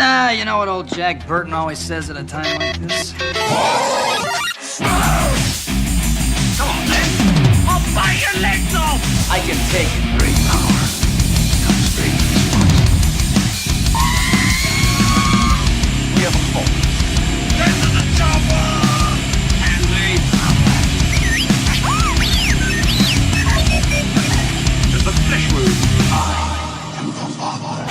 You know what old Jack Burton always says at a time like this? Come on, then. I'll bite your legs off! I can take it. Great power comes great responsibility. We have a fault. Get to the chopper! And leave. Does the flesh wound? I am the father.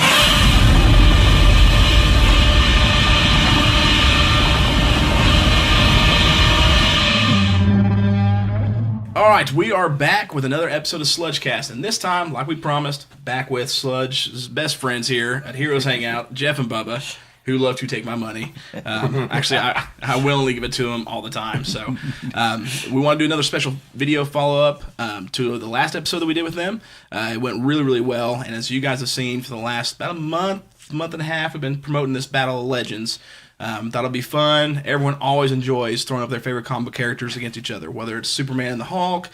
Alright, we are back with another episode of SludgeCast, and this time, like we promised, back with Sludge's best friends here at Heroes Hangout, Jeff and Bubba, who love to take my money. Actually, I willingly give it to them all the time, so we want to do another special video follow-up to the last episode that we did with them. It went really, really well, and as you guys have seen for the last about a month and a half, we've been promoting this Battle of Legends. Thought it'd be fun. Everyone always enjoys throwing up their favorite comic book characters against each other, whether it's Superman and the Hulk.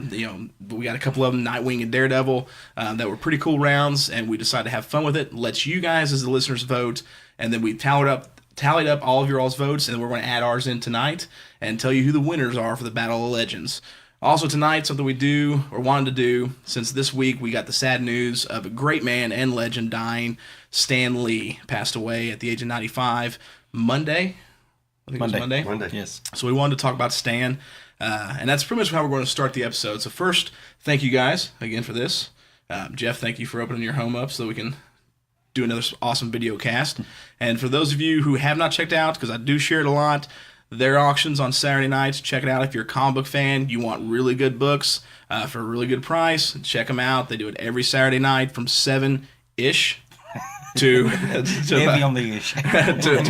We got a couple of them, Nightwing and Daredevil, that were pretty cool rounds, and we decided to have fun with it. Let you guys, as the listeners, vote, and then we tallied up all of your all's votes, and then we're going to add ours in tonight and tell you who the winners are for the Battle of Legends. Also tonight, something we do or wanted to do, since this week we got the sad news of a great man and legend dying. Stan Lee passed away at the age of 95. Monday. It was Monday. Yes. So we wanted to talk about Stan, and that's pretty much how we're going to start the episode. So first, thank you guys again for this. Jeff, thank you for opening your home up so that we can do another awesome video cast. And for those of you who have not checked out, because I do share it a lot, their auctions on Saturday nights. Check it out if you're a comic book fan. You want really good books for a really good price. Check them out. They do it every Saturday night from 7-ish. to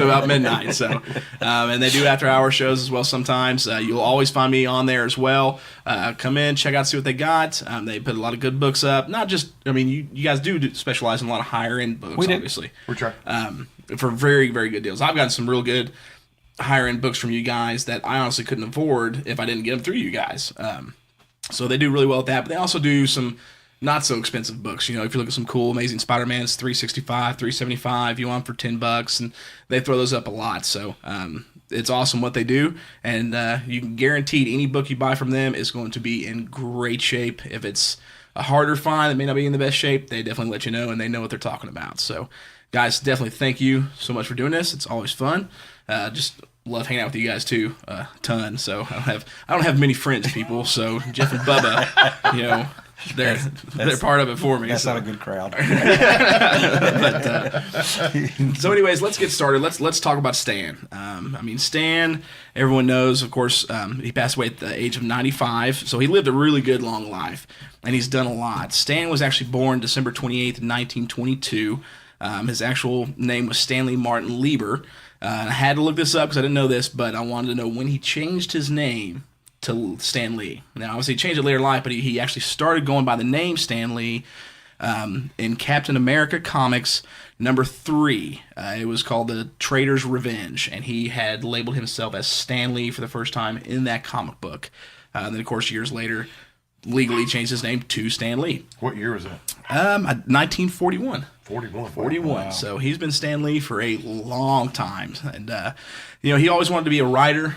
about midnight. So, and they do after-hour shows as well sometimes. You'll always find me on there as well. Come in, check out, see what they got. They put a lot of good books up. Not just, you guys do specialize in a lot of higher-end books, obviously. We're trying. For very, very good deals. I've gotten some real good higher-end books from you guys that I honestly couldn't afford if I didn't get them through you guys. So they do really well at that. But they also do some not so expensive books. If you look at some cool, amazing Spider-Man's, $365, $375, you want for $10, and they throw those up a lot. So it's awesome what they do, and you can guarantee any book you buy from them is going to be in great shape. If it's a harder find that may not be in the best shape, they definitely let you know, and they know what they're talking about. So, guys, definitely thank you so much for doing this. It's always fun. Just love hanging out with you guys too, a ton. So I don't have many friends, people. So Jeff and Bubba, they're part of it for me. That's not a good crowd. So anyways, let's get started. Let's talk about Stan. Stan, everyone knows, of course, he passed away at the age of 95. So he lived a really good long life, and he's done a lot. Stan was actually born December 28th, 1922. His actual name was Stanley Martin Lieber. I had to look this up because I didn't know this, but I wanted to know when he changed his name to Stan Lee. Now, obviously, he changed it later in life, but he actually started going by the name Stan Lee in Captain America Comics #3. It was called The Traitor's Revenge, and he had labeled himself as Stan Lee for the first time in that comic book. Then, of course, years later, legally changed his name to Stan Lee. What year was that? 1941. 41. Wow. So he's been Stan Lee for a long time. And, he always wanted to be a writer,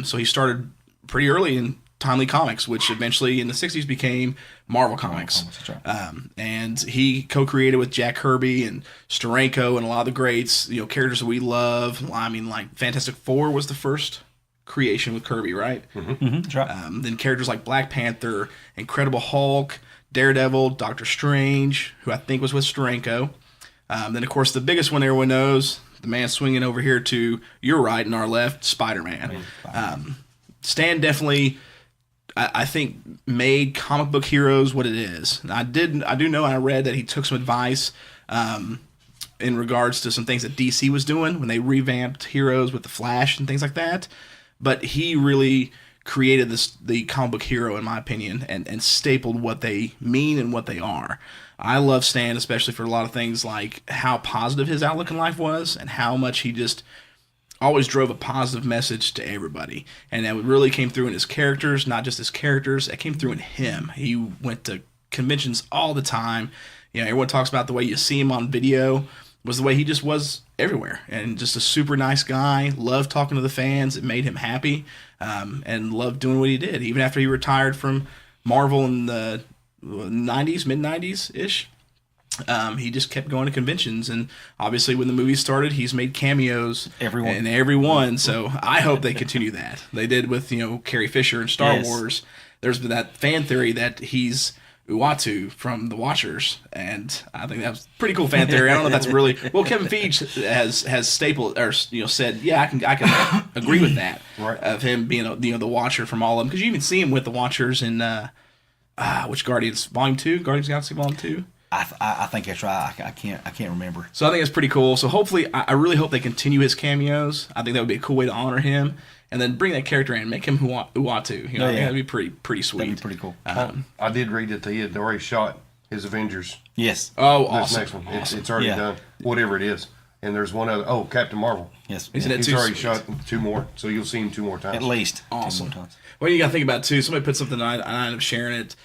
so he started pretty early in Timely Comics, which eventually in the 60s became Marvel Comics. That's right. And he co-created with Jack Kirby and Steranko and a lot of the greats, characters that we love. Like Fantastic Four was the first creation with Kirby, right? Mm-hmm. That's right. Then characters like Black Panther, Incredible Hulk, Daredevil, Doctor Strange, who I think was with Steranko. Then, of course, the biggest one everyone knows, the man swinging over here to your right and our left, Spider-Man. Stan definitely, I think, made comic book heroes what it is. And I do know, and I read that he took some advice in regards to some things that DC was doing when they revamped Heroes with the Flash and things like that. But he really created the comic book hero, in my opinion, and stapled what they mean and what they are. I love Stan, especially for a lot of things like how positive his outlook in life was and how much he just always drove a positive message to everybody. And that really came through in his characters, not just his characters. It came through in him. He went to conventions all the time. Everyone talks about the way you see him on video. was the way he just was everywhere, and just a super nice guy. Loved talking to the fans. It made him happy, and loved doing what he did. Even after he retired from Marvel in the 90s, mid 90s ish, he just kept going to conventions. And obviously, when the movie started, he's made cameos in every one. So I hope they continue that. They did with Carrie Fisher in Star Wars. There's been that fan theory that he's Uatu from The Watchers, and I think that's a pretty cool fan theory. I don't know if that's really well. Kevin Feige has stapled or said, yeah, I can agree with that, right. Of him being the Watcher from all of them, because you even see him with the Watchers in which Guardians Volume 2, Guardians of the Galaxy Volume 2. I think that's right. I can't remember. So I think it's pretty cool. So hopefully, I really hope they continue his cameos. I think that would be a cool way to honor him. And then bring that character in, make him Uatu. I think that'd be pretty sweet. That'd be pretty cool. I did read that he had already shot his Avengers. Yes. Oh, This awesome. next one. Awesome. It's already done, whatever it is. And there's one other. Oh, Captain Marvel. Yes. Isn't it He's too already sweet? shot 2 more, so you'll see him 2 more times. At least. Awesome. 2 more times. Well, you got to think about it, too. Somebody put something on, and I end up sharing it.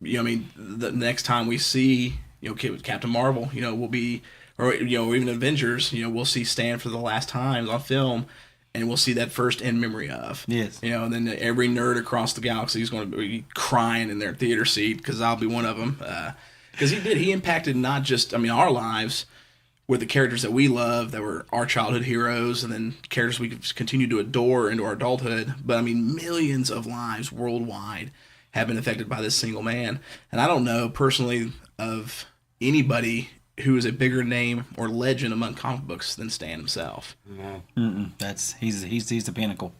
The next time we see, Captain Marvel, we'll be, or even Avengers, we'll see Stan for the last times on film, and we'll see that first in memory of. Yes. And then every nerd across the galaxy is going to be crying in their theater seat, because I'll be one of them. Because he impacted not just, our lives with the characters that we love, that were our childhood heroes, and then characters we continue to adore into our adulthood, but millions of lives worldwide have been affected by this single man. And I don't know personally of anybody who is a bigger name or legend among comic books than Stan himself. No. He's the pinnacle.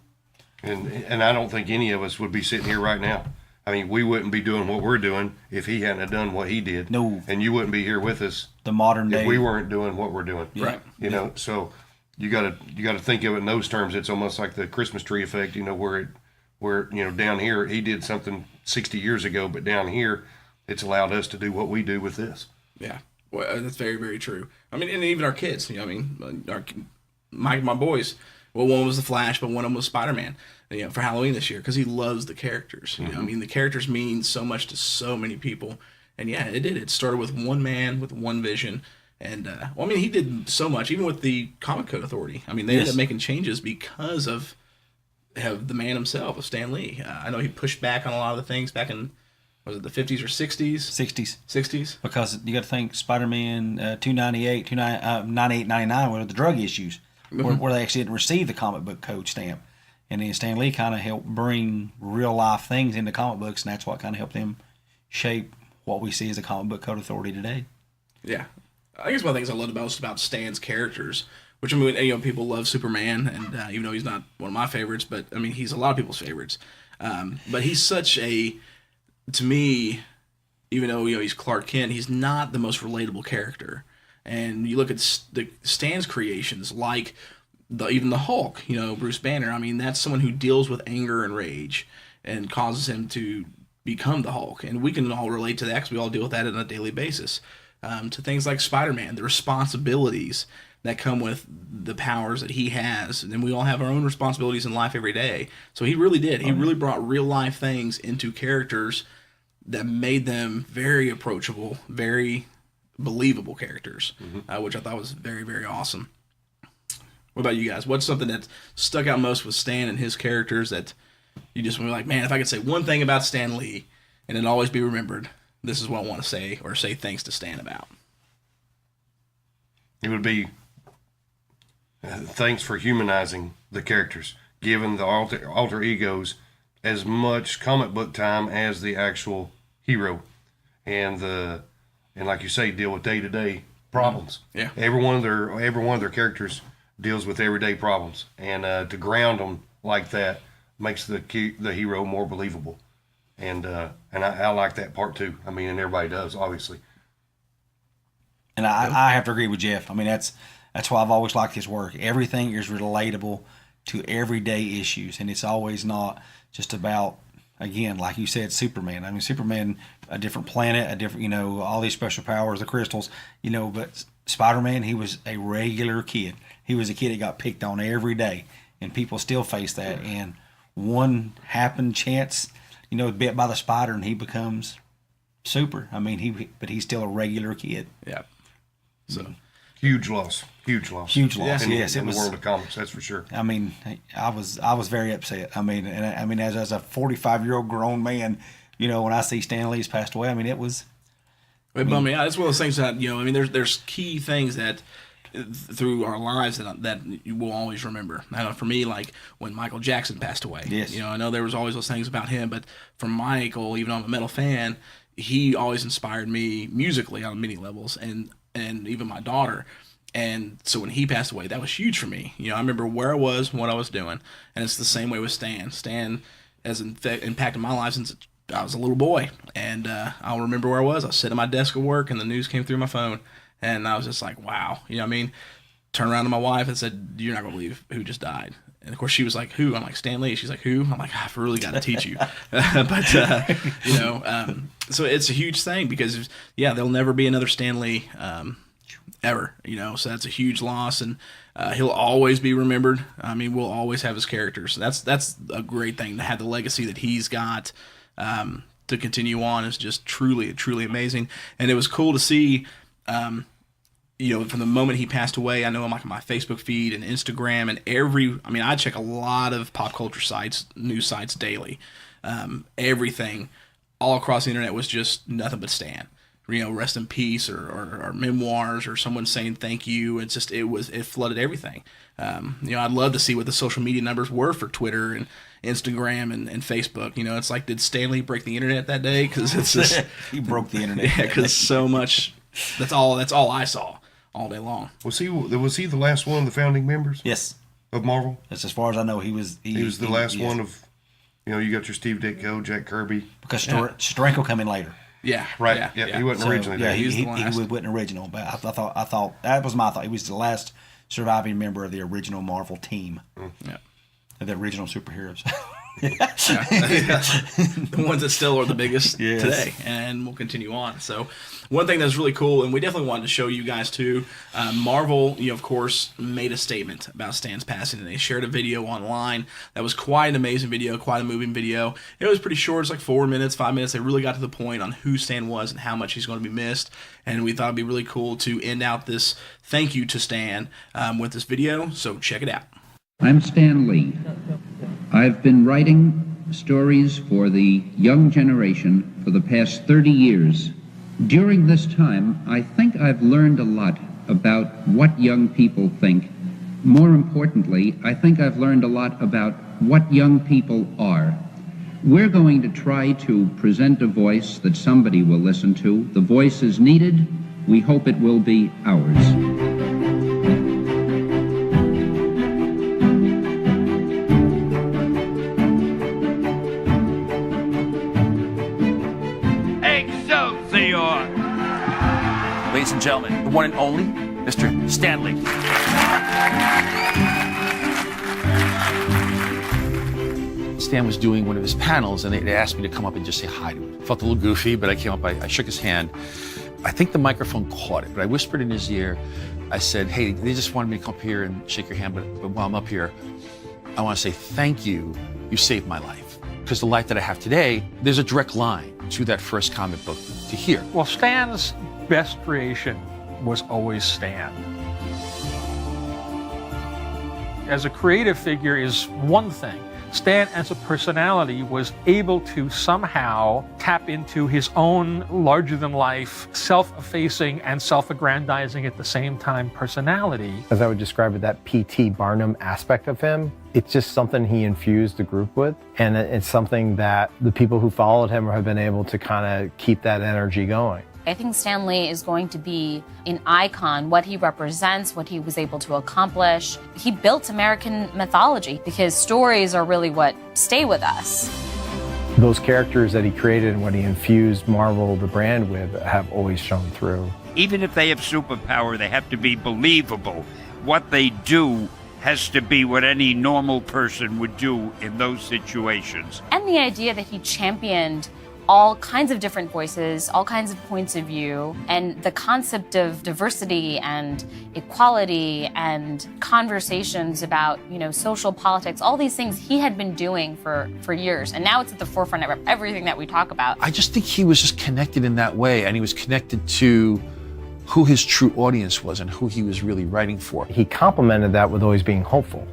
And I don't think any of us would be sitting here right now. We wouldn't be doing what we're doing if he hadn't have done what he did. No. And you wouldn't be here with us The modern day. if we weren't doing what we're doing. Right. So you gotta think of it in those terms. It's almost like the Christmas tree effect, where down here he did something 60 years ago, but down here it's allowed us to do what we do with this. Yeah, well, that's very, very true. And even our kids. My boys. Well, one was the Flash, but one of them was Spider-Man. For Halloween this year, because he loves the characters. The characters mean so much to so many people. And yeah, it did. It started with one man with one vision. And he did so much, even with the Comic Code Authority. They ended up making changes because of the man himself, of Stan Lee. I know he pushed back on a lot of the things back in, was it the 50s or 60s? 60s. 60s. Because you got to think Spider-Man 298, 98, 99 were the drug issues, where they actually didn't receive the comic book code stamp. And then Stan Lee kind of helped bring real life things into comic books, and that's what kind of helped them shape what we see as a comic book code authority today. Yeah. I guess one of the things I loved most about Stan's characters, which people love Superman, and even though he's not one of my favorites, but he's a lot of people's favorites. But he's such to me, even though he's Clark Kent, he's not the most relatable character. And you look at Stan's creations, like even the Hulk, Bruce Banner. That's someone who deals with anger and rage, and causes him to become the Hulk. And we can all relate to that because we all deal with that on a daily basis. To things like Spider-Man, the responsibilities that come with the powers that he has. And then we all have our own responsibilities in life every day. So he really did. He really brought real life things into characters that made them very approachable, very believable characters, which I thought was very, very awesome. What about you guys? What's something that stuck out most with Stan and his characters that you just were like, man, if I could say one thing about Stan Lee and it'd always be remembered, this is what I want to say, or say thanks to Stan about? It would be thanks for humanizing the characters, giving the alter egos as much comic book time as the actual hero, and like you say, deal with day-to-day problems. Yeah. Every one of their characters deals with everyday problems, and to ground them like that makes the hero more believable. And I like that part too. And everybody does, obviously. And I have to agree with Jeff. That's why I've always liked his work. Everything is relatable to everyday issues, and it's always not just about, again, like you said, Superman. Superman, a different planet, a different, all these special powers, the crystals, but Spider-Man, he was a regular kid. He was a kid that got picked on every day, and people still face that. And one chance, bit by the spider, and he becomes super. But he's still a regular kid. Yeah. So Huge loss. Huge loss. Huge loss. In, Yes, in it was. the world of comics, that's for sure. I mean, I was very upset. I mean, as a 45-year-old grown man, you know, when I see Stan Lee's passed away, I mean, it was. it bummed me out. It's one of those things that, you know, I mean, there's key things that through our lives that you will always remember. I know for me, like when Michael Jackson passed away. Yes. You know, I know there was always those things about him, but for Michael, even though I'm a metal fan, he always inspired me musically on many levels, and even my daughter. And so when he passed away, that was huge for me. You know, I remember where I was, what I was doing, and it's the same way with Stan. Stan has impacted my life since I was a little boy, and I'll remember where I was. I was sitting at my desk at work, and the news came through my phone, and I was just like, wow. You know what I mean? Turned around to my wife and said, "You're not going to believe who just died." And of course she was like, "Who?" I'm like, "Stan Lee." She's like, "Who?" I'm like, "I've really got to teach you." But, you know, so it's a huge thing because, yeah, there'll never be another Stan Lee ever, you know, so that's a huge loss, and he'll always be remembered. I mean, we'll always have his characters. That's a great thing to have the legacy that he's got to continue on is just truly, truly amazing. And it was cool to see, you know, from the moment he passed away. I know I'm like on my Facebook feed and Instagram and I mean, I check a lot of pop culture sites, news sites daily. Everything all across the internet was just nothing but Stan. You know, rest in peace, or memoirs, or someone saying thank you. It's just it flooded everything. You know, I'd love to see what the social media numbers were for Twitter and Instagram and Facebook. You know, it's like, did Stan Lee break the internet that day? Because it's just He broke the internet. yeah, because so much. That's all I saw all day long. Was he the last one of the founding members Yes, of Marvel? that's as far as I know. He was. He was the last yes. one of, you know, you got your Steve Ditko, Jack Kirby. Because Steranko come in later. Yeah, Right. Yeah, he wasn't So, originally yeah, there. he the last. wasn't original, but I thought that was my thought. He was the last surviving member of the original Marvel team, Yeah. of the original superheroes. The ones that still are the biggest Yes. today, and will continue on. So, one thing that's really cool, and we definitely wanted to show you guys too. Marvel, you know, of course, made a statement about Stan's passing, and they shared a video online that was quite an amazing video, quite a moving video. It was pretty short; it's like 4 minutes, 5 minutes. They really got to the point on who Stan was and how much he's going to be missed. And we thought it'd be really cool to end out this thank you to Stan with this video. So check it out. I'm Stan Lee. I've been writing stories for the young generation for the past 30 years. During this time, I think I've learned a lot about what young people think. More importantly, I think I've learned a lot about what young people are. We're going to try to present a voice that somebody will listen to. The voice is needed. We hope it will be ours. Excelsior! Ladies and gentlemen, the one and only Mr. Stanley. Stan was doing one of his panels, and they asked me to come up and just say hi to him. Felt a little goofy, but I came up, I shook his hand. I think the microphone caught it, but I whispered in his ear. I said, "Hey, they just wanted me to come up here and shake your hand, but while I'm up here, I want to say thank you. You saved my life." Because the life that I have today, there's a direct line to that first comic book to here. Well, Stan's best creation was always Stan. As a creative figure is one thing. Stan, as a personality, was able to somehow tap into his own larger-than-life, self-effacing and self-aggrandizing at the same time personality. As I would describe it, that P.T. Barnum aspect of him, it's just something he infused the group with. And it's something that the people who followed him have been able to kind of keep that energy going. I think Stan Lee is going to be an icon, what he represents, what he was able to accomplish. He built American mythology because stories are really what stay with us. Those characters that he created and what he infused Marvel, the brand, with have always shown through. Even if they have superpower, they have to be believable. What they do has to be what any normal person would do in those situations. And the idea that he championed all kinds of different voices, all kinds of points of view, and the concept of diversity and equality and conversations about, you know, social politics, all these things he had been doing for years. And now it's at the forefront of everything that we talk about. I just think he was just connected in that way, and he was connected to who his true audience was and who he was really writing for. He complemented that with always being hopeful,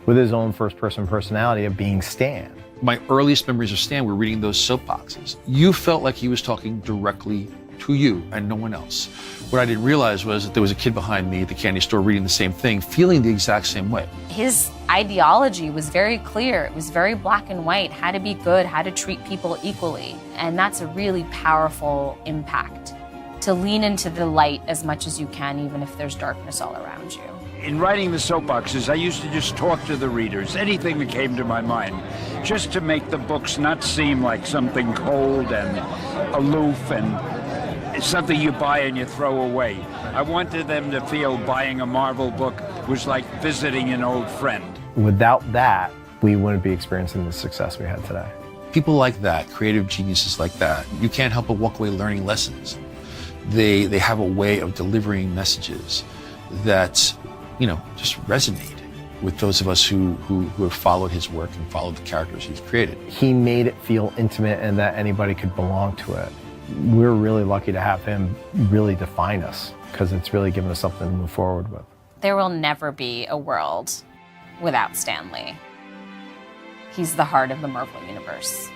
with his own first-person personality of being Stan. My earliest memories of Stan were reading those soapboxes. You felt like he was talking directly to you and no one else. What I didn't realize was that there was a kid behind me at the candy store reading the same thing, feeling the exact same way. His ideology was very clear. It was very black and white, how to be good, how to treat people equally. And that's a really powerful impact, to lean into the light as much as you can, even if there's darkness all around you. In writing the soapboxes, I used to just talk to the readers, anything that came to my mind, just to make the books not seem like something cold and aloof and something you buy and you throw away. I wanted them to feel buying a Marvel book was like visiting an old friend. Without that, we wouldn't be experiencing the success we had today. People like that, creative geniuses like that, you can't help but walk away learning lessons. They have a way of delivering messages that, you know, just resonate with those of us who have followed his work and followed the characters he's created. He made it feel intimate and that anybody could belong to it. We're really lucky to have him really define us, because it's really given us something to move forward with. There will never be a world without Stan Lee. He's the heart of the Marvel Universe.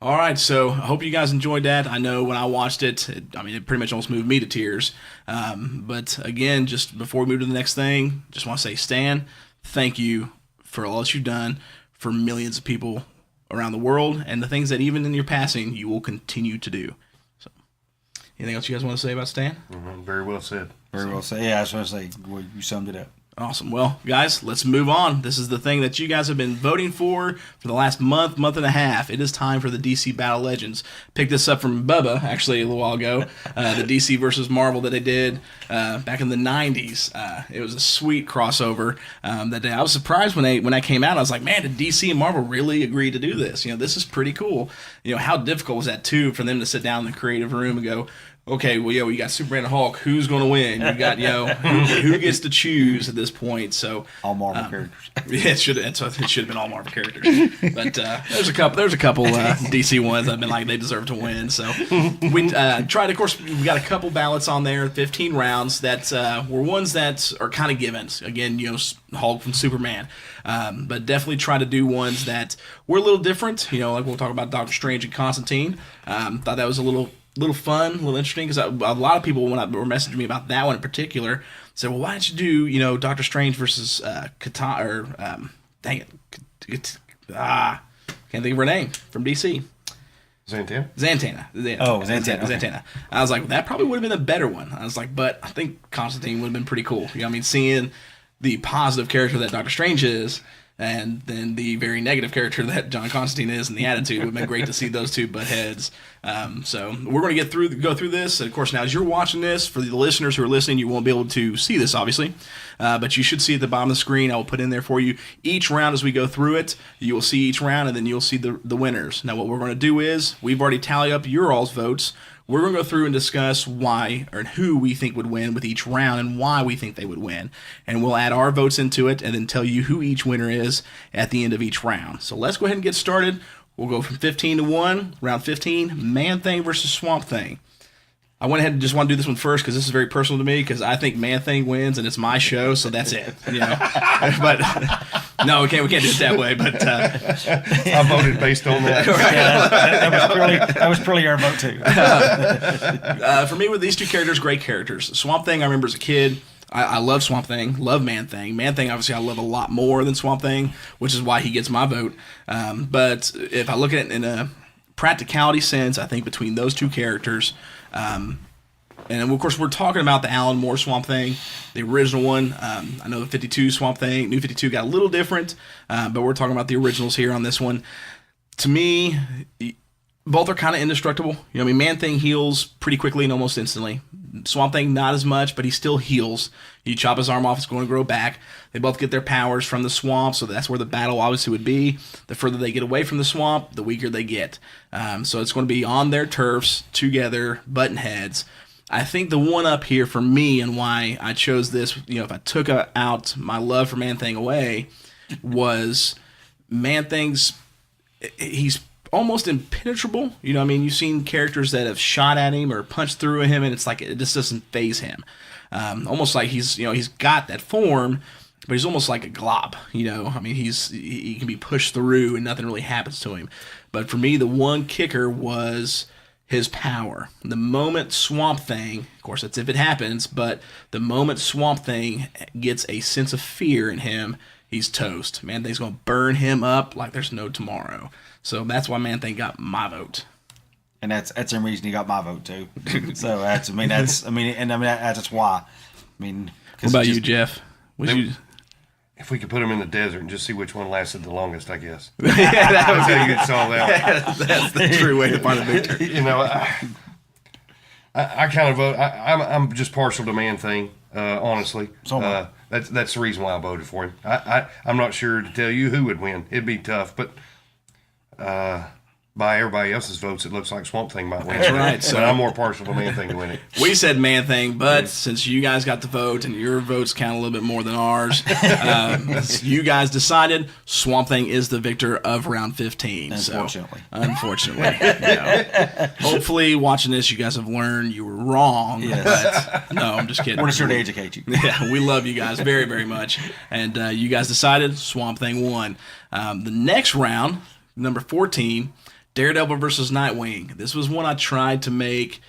All right, so I hope you guys enjoyed that. I know when I watched it, it pretty much almost moved me to tears. But again, just before we move to the next thing, just want to say, Stan, thank you for all that you've done for millions of people around the world, and the things that even in your passing you will continue to do. So, anything else you guys want to say about Stan? Mm-hmm. Very well said. Very well said. Yeah, I was going to say, well, you summed it up. Awesome. Well, guys, let's move on. This is the thing that you guys have been voting for the last month and a half. It is time for the DC Battle Legends. Picked this up from Bubba, actually, a little while ago. The DC versus Marvel that they did back in the 90s. It was a sweet crossover that day. I was surprised when I came out. I was like, man, did DC and Marvel really agree to do this? You know, this is pretty cool. You know, how difficult was that, too, for them to sit down in the creative room and go, okay, well, we got Superman and Hulk. Who's going to win? You got, who gets to choose at this point? So all Marvel characters. Yeah, it should have been all Marvel characters. But there's a couple DC ones I've been like they deserve to win. So we tried. Of course, we got a couple ballots on there, 15 rounds that were ones that are kind of givens. Again, Hulk from Superman. But definitely try to do ones that were a little different. Like we'll talk about Doctor Strange and Constantine. Thought that was a little fun, a little interesting, because a lot of people, when were messaging me about that one in particular, said, well, why don't you do, Doctor Strange versus Katana, or, dang it, can't think of her name, from DC. Zatanna? Zatanna. Yeah. Oh, Zatanna. Zatanna. I was like, that probably would have been a better one. I was like, but I think Constantine would have been pretty cool. Seeing the positive character that Doctor Strange is, and then the very negative character that John Constantine is, and the attitude, would have been great to see those two butt heads. So we're going to go through this. And of course, now as you're watching this, for the listeners who are listening, you won't be able to see this, obviously. But you should see at the bottom of the screen, I will put in there for you each round as we go through it. You will see each round, and then you'll see the winners. Now, what we're going to do is, we've already tallied up your all's votes. We're going to go through and discuss why or who we think would win with each round and why we think they would win. And we'll add our votes into it and then tell you who each winner is at the end of each round. So let's go ahead and get started. We'll go from 15 to 1. Round 15, Man-Thing versus Swamp-Thing. I went ahead and just want to do this one first because this is very personal to me, because I think Man-Thing wins and it's my show, so that's it. But no, we can't do it that way. But I voted based on that. That was purely our vote too. For me, with these two characters, great characters. Swamp Thing, I remember as a kid. I love Swamp Thing, love Man-Thing. Man-Thing, obviously, I love a lot more than Swamp Thing, which is why he gets my vote. But if I look at it in a practicality sense, I think between those two characters, and of course, we're talking about the Alan Moore Swamp Thing, the original one. I know the 52 Swamp Thing, New 52 got a little different, but we're talking about the originals here on this one. To me, both are kind of indestructible. You know, I mean, Man-Thing heals pretty quickly and almost instantly. Swamp Thing, not as much, but he still heals. You chop his arm off, it's going to grow back. They both get their powers from the swamp, so that's where the battle obviously would be. The further they get away from the swamp, the weaker they get. So it's going to be on their turfs, together, button heads. I think the one up here for me and why I chose this, you know, if I took out my love for Man-Thing away, was Man-Thing's, he's almost impenetrable. You know, I mean, you've seen characters that have shot at him or punched through him, and it's like it just doesn't faze him. Almost like he's got that form, but he's almost like a glob. You know, I mean, he can be pushed through and nothing really happens to him. But for me, the one kicker was his power. The moment Swamp Thing, of course, that's if it happens, but the moment Swamp Thing gets a sense of fear in him, he's toast. Man-Thing's going to burn him up like there's no tomorrow. So that's why Man-Thing got my vote. And that's the reason he got my vote too. So that's why. I mean, what about you, Jeff? If we could put him in the desert and just see which one lasted the longest, I guess. Yeah, That's how you get solved out. That's the true way to find a victor. You know, I kind of vote. I'm just partial to Man-Thing, honestly. That's the reason why I voted for him. I'm not sure to tell you who would win. It'd be tough, but by everybody else's votes, it looks like Swamp Thing might win. That's right. So but I'm more partial to Man-Thing to win it. We said Man-Thing, but since you guys got the vote and your votes count a little bit more than ours, you guys decided Swamp Thing is the victor of round 15. Unfortunately. So, unfortunately. Hopefully, watching this, you guys have learned you were wrong. Yes. But no, I'm just kidding. We're just here to educate you. Yeah, we love you guys very, very much. And you guys decided Swamp Thing won. The next round, number 14, Daredevil versus Nightwing. This was one I tried to make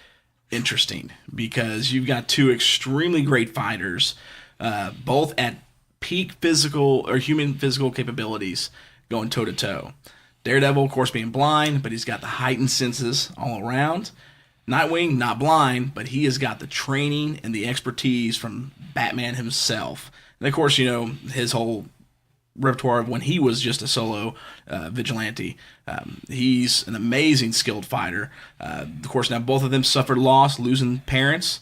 interesting because you've got two extremely great fighters, both at peak physical or human physical capabilities, going toe to toe. Daredevil, of course, being blind, but he's got the heightened senses all around. Nightwing, not blind, but he has got the training and the expertise from Batman himself. And of course, you know, his whole repertoire of when he was just a solo vigilante. He's an amazing skilled fighter. Of course, now both of them suffered loss, losing parents,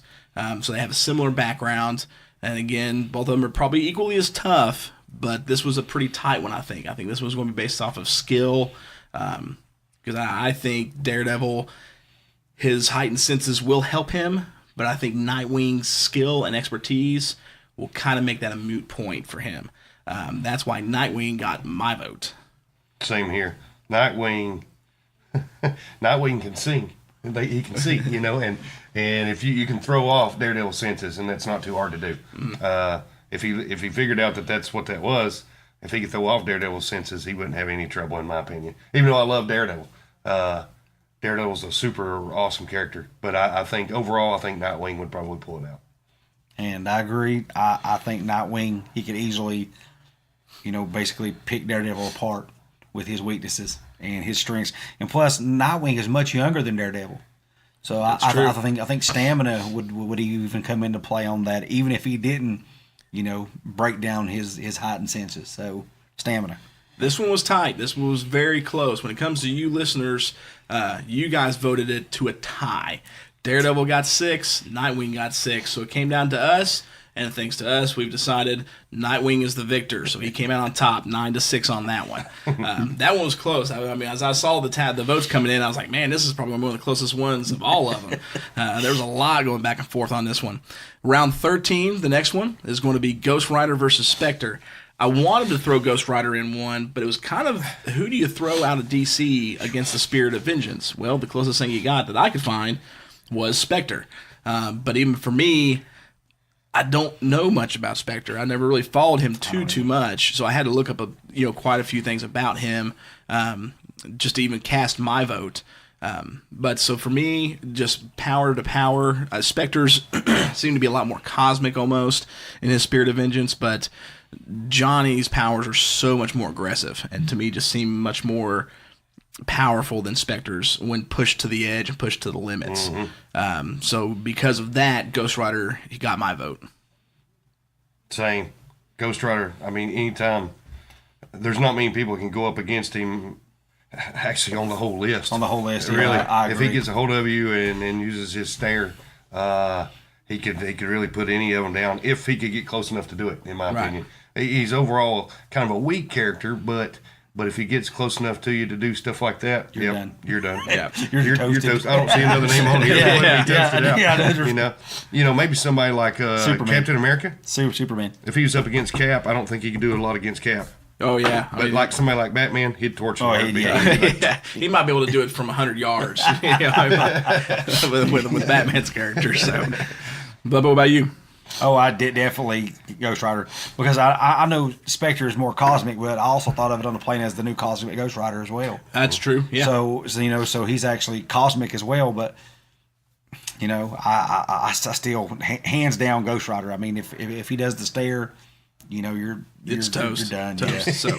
so they have a similar background. And again, both of them are probably equally as tough, but this was a pretty tight one, I think. I think this was going to be based off of skill, because I think Daredevil, his heightened senses will help him, but I think Nightwing's skill and expertise will kind of make that a moot point for him. That's why Nightwing got my vote. Same here. Nightwing can sing. He can see, you know, and if you can throw off Daredevil senses, and that's not too hard to do. If he figured out that that's what that was, if he could throw off Daredevil's senses, he wouldn't have any trouble, in my opinion. Even though I love Daredevil, Daredevil's a super awesome character, but I think overall, I think Nightwing would probably pull it out. And I agree. I think Nightwing, he could easily, you know, basically pick Daredevil apart with his weaknesses and his strengths. And plus, Nightwing is much younger than Daredevil. So I think stamina would even come into play on that, even if he didn't, you know, break down his heightened senses. So stamina. This one was tight. This one was very close. When it comes to you listeners, you guys voted it to a tie. Daredevil got 6, Nightwing got 6. So it came down to us, and thanks to us, we've decided Nightwing is the victor. So he came out on top, 9-6 on that one. That one was close. I mean, as I saw the votes coming in, I was like, man, this is probably one of the closest ones of all of them. There was a lot going back and forth on this one. Round 13, the next one, is going to be Ghost Rider versus Spectre. I wanted to throw Ghost Rider in one, but it was kind of, who do you throw out of DC against the Spirit of Vengeance? Well, the closest thing you got that I could find was Spectre. But even for me, I don't know much about Spectre. I never really followed him too much, so I had to look up quite a few things about him just to even cast my vote. But so for me, just power to power, Spectre's seem to be a lot more cosmic almost in his Spirit of Vengeance, but Johnny's powers are so much more aggressive, and to me just seem much more powerful than Spectre's when pushed to the edge and pushed to the limits. Mm-hmm. So because of that, Ghost Rider, he got my vote. Same. Ghost Rider, I mean, anytime, there's not many people can go up against him actually on the whole list. On the whole list, really. yeah, I if he agree. gets a hold of you and uses his stare, he could really put any of them down if he could get close enough to do it. In my opinion, he's overall kind of a weak character, but if he gets close enough to you to do stuff like that, You're done. You're done. Yeah. You're toast. I don't see another name on here. You know, maybe somebody like Captain America. Superman. If he was up against Cap, I don't think he could do a lot against Cap. Oh yeah, But like somebody like Batman, he'd torch him. yeah, he might be able to do it from 100 yards with Batman's character. So, Bubba, what about you? Oh, I did definitely Ghost Rider because I know Spectre is more cosmic, but I also thought of it on the plane as the new cosmic Ghost Rider as well. That's true. Yeah. So so he's actually cosmic as well, but I still hands down Ghost Rider. I mean, if he does the stare, you're toast. You're done. Toast. Yeah. So,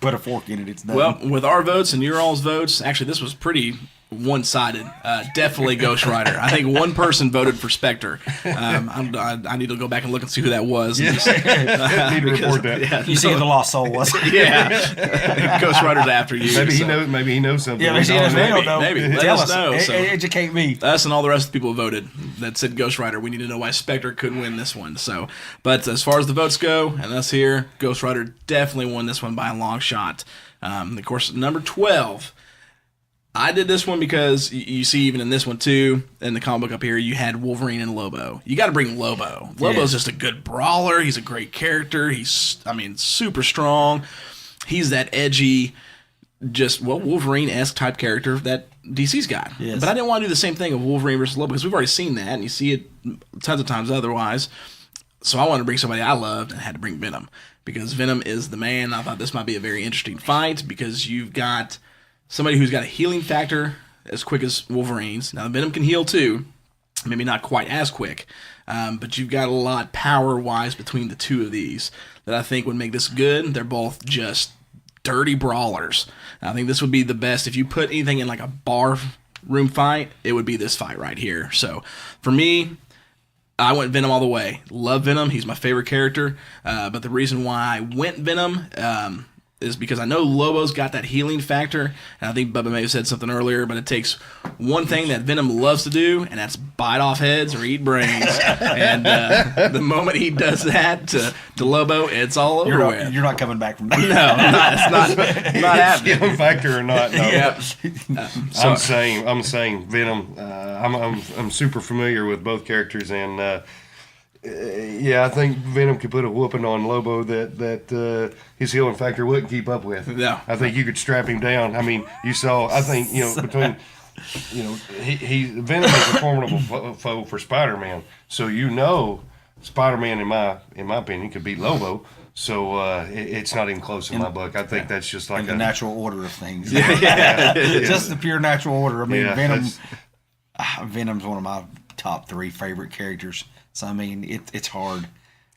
put a fork in it. It's done. well, with our votes and your all's votes, actually, this was pretty one-sided. Definitely Ghost Rider. I think one person voted for Spectre. I need to go back and look and see who that was. Need to report that. Yeah, you see who the lost soul was. yeah, Ghost Rider's after you. Maybe he knows. Maybe he knows something. Yeah, maybe. Maybe. Let Tell us know. So, educate me. us and all the rest of the people who voted that said Ghost Rider. We need to know why Spectre couldn't win this one. So, but as far as the votes go, and us here, Ghost Rider definitely won this one by a long shot. Of course, number 12. I did this one because you see, even in this one too, in the comic book up here, you had Wolverine and Lobo. You got to bring Lobo. Lobo's just a good brawler. He's a great character. He's, super strong. He's that edgy, Wolverine-esque type character that DC's got. Yes. But I didn't want to do the same thing of Wolverine versus Lobo because we've already seen that, and you see it tons of times otherwise. So I wanted to bring somebody I loved and had to bring Venom because Venom is the man. I thought this might be a very interesting fight because you've got somebody who's got a healing factor as quick as Wolverine's. Now, Venom can heal too, maybe not quite as quick, but you've got a lot power-wise between the two of these that I think would make this good. They're both just dirty brawlers. I think this would be the best. If you put anything in like a bar room fight, it would be this fight right here. So, for me, I went Venom all the way. Love Venom. He's my favorite character. But the reason why I went Venom is because I know Lobo's got that healing factor, and I think Bubba may have said something earlier, but it takes one thing that Venom loves to do, and that's bite off heads or eat brains. And the moment he does that to Lobo, it's all over with. You're not coming back from that. No, it's not happening. Healing factor or not? No. Yep. I'm saying Venom. I'm super familiar with both characters, and I think Venom could put a whooping on Lobo that his healing factor wouldn't keep up with. No. I think you could strap him down. I mean, you saw. I think between. Venom is a formidable foe for Spider-Man. So Spider-Man, in my opinion, could beat Lobo. So it's not even close in my book. I think that's just like the natural order of things. Yeah. Just the pure natural order. I mean, Yeah, Venom's one of my top 3 favorite characters. So I mean, it's hard.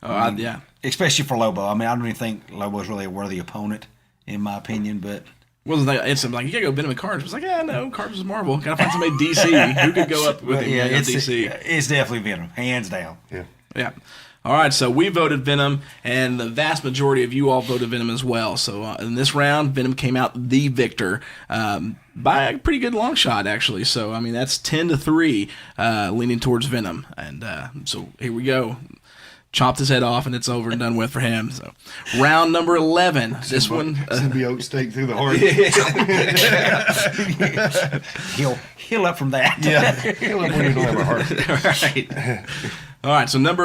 Yeah. Especially for Lobo. I mean, I don't even think Lobo is really a worthy opponent, in my opinion. But wasn't that instant? Like, you gotta go Venom and Carnage. I was like, yeah, no, Carnage is Marvel. Gotta find somebody DC who could go up with him. Yeah, it's DC. It's definitely Venom, hands down. Yeah. All right, so we voted Venom, and the vast majority of you all voted Venom as well. So in this round, Venom came out the victor by a pretty good long shot, actually. So, I mean, that's 10-3 leaning towards Venom. And so here we go. Chopped his head off, and it's over and done with for him. So, round number 11. This one, symbiote stake through the heart. Heal up from that. Yeah, heal up when you don't have a heart. Right. All right, so round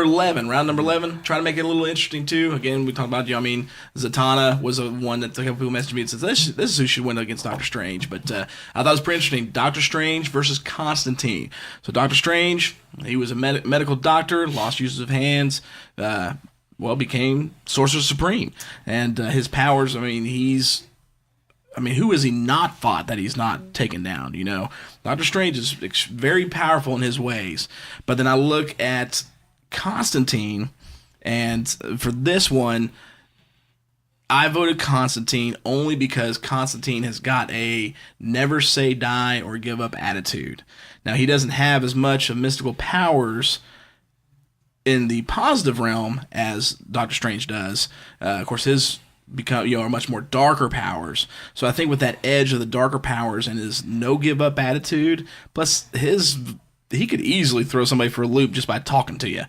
number 11, try to make it a little interesting too. Again, we talked about, Zatanna was one that a couple people messaged me and said, this is who should win against Doctor Strange. But I thought it was pretty interesting. Doctor Strange versus Constantine. So Doctor Strange, he was a medical doctor, lost use of hands, became Sorcerer Supreme. And his powers, who has he not fought that he's not taken down, Doctor Strange is very powerful in his ways. But then I look at Constantine, and for this one, I voted Constantine only because Constantine has got a never say die or give up attitude. Now, he doesn't have as much of mystical powers in the positive realm as Doctor Strange does. Of course, his are much more darker powers. So I think with that edge of the darker powers and his no give up attitude, plus he could easily throw somebody for a loop just by talking to you,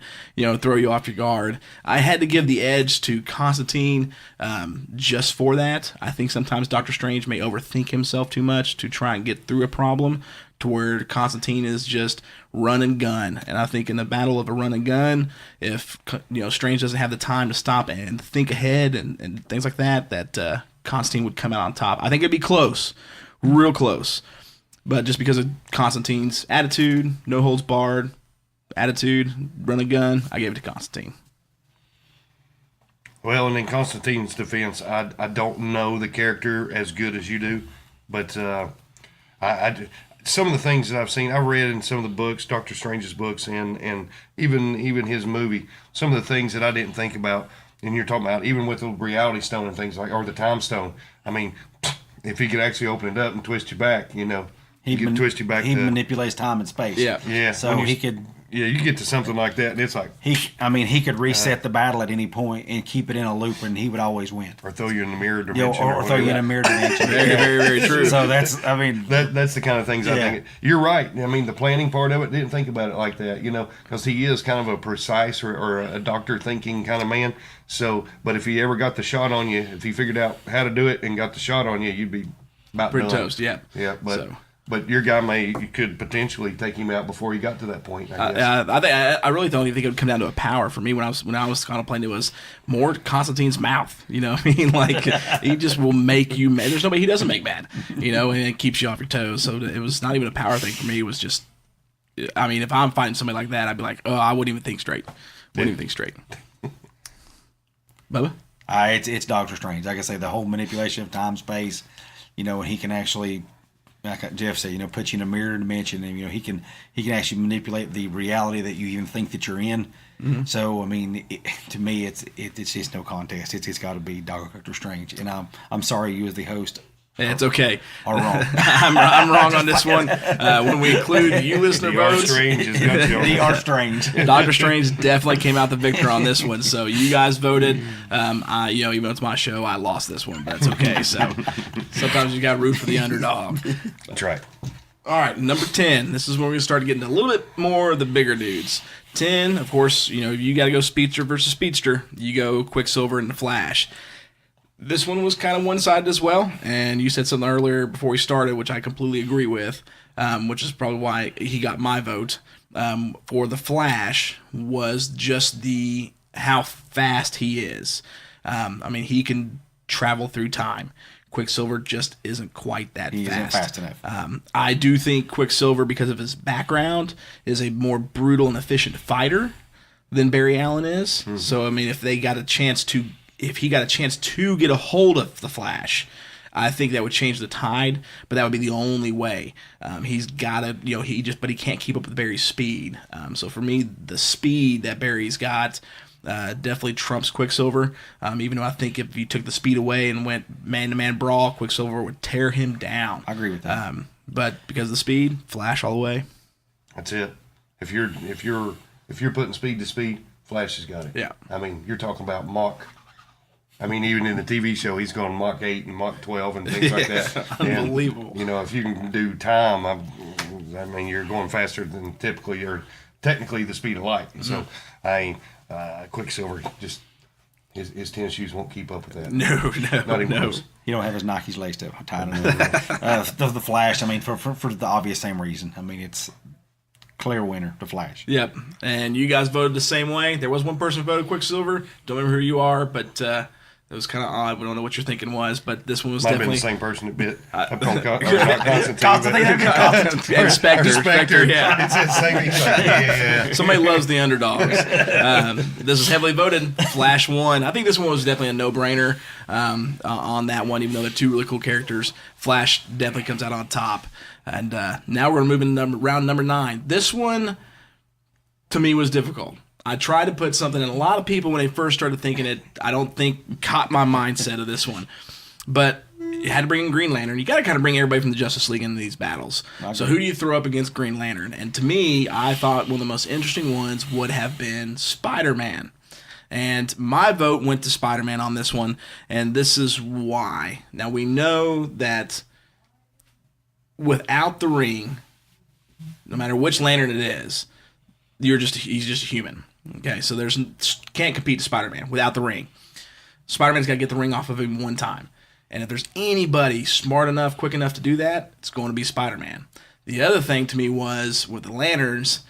throw you off your guard. I had to give the edge to Constantine just for that. I think sometimes Doctor Strange may overthink himself too much to try and get through a problem, to where Constantine is just run and gun. And I think in the battle of a run and gun, if Strange doesn't have the time to stop and think ahead and things like that Constantine would come out on top. I think it'd be close, real close. But just because of Constantine's attitude, no holds barred attitude, run and gun, I gave it to Constantine. Well, and in Constantine's defense, I don't know the character as good as you do, but I some of the things that I've seen, I've read in some of the books, Doctor Strange's books, and even his movie, some of the things that I didn't think about, and you're talking about even with the reality stone and things or the time stone. I mean, if he could actually open it up and twist you back, he could twist you back. He manipulates time and space. Yeah. So he could. Yeah, you get to something like that, and it's like he could reset the battle at any point and keep it in a loop, and he would always win. Or throw you in the mirror dimension, or throw you in a mirror dimension. Very, very, very true. So that's the kind of things I think. You're right. I mean, the planning part of it, didn't think about it like that, because he is kind of a precise or a doctor thinking kind of man. So, but if he ever got the shot on you, if he ffigured out how to do it and got the shot on you, you'd be about pretty done. toast. Yeah. Yeah, But your guy you could potentially take him out before he got to that point. I guess. I really don't think it would come down to a power for me. When I was contemplating, it was more Constantine's mouth. Like he just will make you mad. There's nobody he doesn't make mad. And it keeps you off your toes. So it was not even a power thing for me. It was just, I mean, if I'm fighting somebody like that, I'd be like, oh, I wouldn't even think straight. Bubba? It's Doctor Strange. Like I say, the whole manipulation of time, space. And he can actually, like Jeff said, put you in a mirror dimension, and he can actually manipulate the reality that you even think that you're in. Mm-hmm. So I mean, to me, it's just no contest. It's got to be Doctor Strange, and I'm sorry, you as the host. It's okay. Are wrong. I'm wrong on this one. When we include you listener votes, Doctor Strange. Doctor Strange definitely came out the victor on this one. So you guys voted. Even though it's my show, I lost this one, but it's okay. So sometimes you got to root for the underdog. That's right. All right, number 10. This is where we start getting a little bit more of the bigger dudes. 10, of course, you got to go Speedster versus Speedster. You go Quicksilver and the Flash. This one was kind of one-sided as well, and you said something earlier before we started, which I completely agree with, which is probably why he got my vote. For the Flash was just how fast he is. I mean, he can travel through time. Quicksilver just isn't quite that fast. He isn't fast enough. I do think Quicksilver, because of his background, is a more brutal and efficient fighter than Barry Allen is. Mm-hmm. So, I mean, if he got a chance to get a hold of the Flash, I think that would change the tide, but that would be the only way. He's got to, but he can't keep up with Barry's speed. So for me, the speed that Barry's got definitely trumps Quicksilver. Even though I think if you took the speed away and went man-to-man brawl, Quicksilver would tear him down. I agree with that. But because of the speed, Flash all the way. That's it. If you're putting speed to speed, Flash has got it. Yeah. I mean, you're talking about Mach. I mean, even in the TV show, he's going Mach 8 and Mach 12 and things like that. Unbelievable. And, if you can do time, I mean, you're going faster than technically the speed of light. Mm-hmm. So, Quicksilver just his tennis shoes won't keep up with that. No, not even close. He don't have his Nikes laced up tight enough. The Flash. I mean, for the obvious same reason. I mean, it's clear winner, the Flash. Yep, and you guys voted the same way. There was one person who voted Quicksilver. Don't remember who you are, but it was kind of odd. We don't know what your thinking was, but this one was definitely the same person that bit Constantine. Inspector, yeah. It's the same thing. Yeah. Somebody loves the underdogs. This was heavily voted. Flash won. I think this one was definitely a no-brainer on that one, even though they're two really cool characters. Flash definitely comes out on top. And now we're going to move into round number 9. This one, to me, was difficult. I tried to put something, and a lot of people, when they first started thinking it, I don't think caught my mindset of this one. But you had to bring in Green Lantern. You got to kind of bring everybody from the Justice League into these battles. So who do you throw up against Green Lantern? And to me, I thought one of the most interesting ones would have been Spider-Man. And my vote went to Spider-Man on this one, and this is why. Now, we know that without the ring, no matter which lantern it is, he's just a human. Okay, so can't compete to Spider-Man without the ring. Spider-Man's got to get the ring off of him one time. And if there's anybody smart enough, quick enough to do that, it's going to be Spider-Man. The other thing to me was, with the lanterns,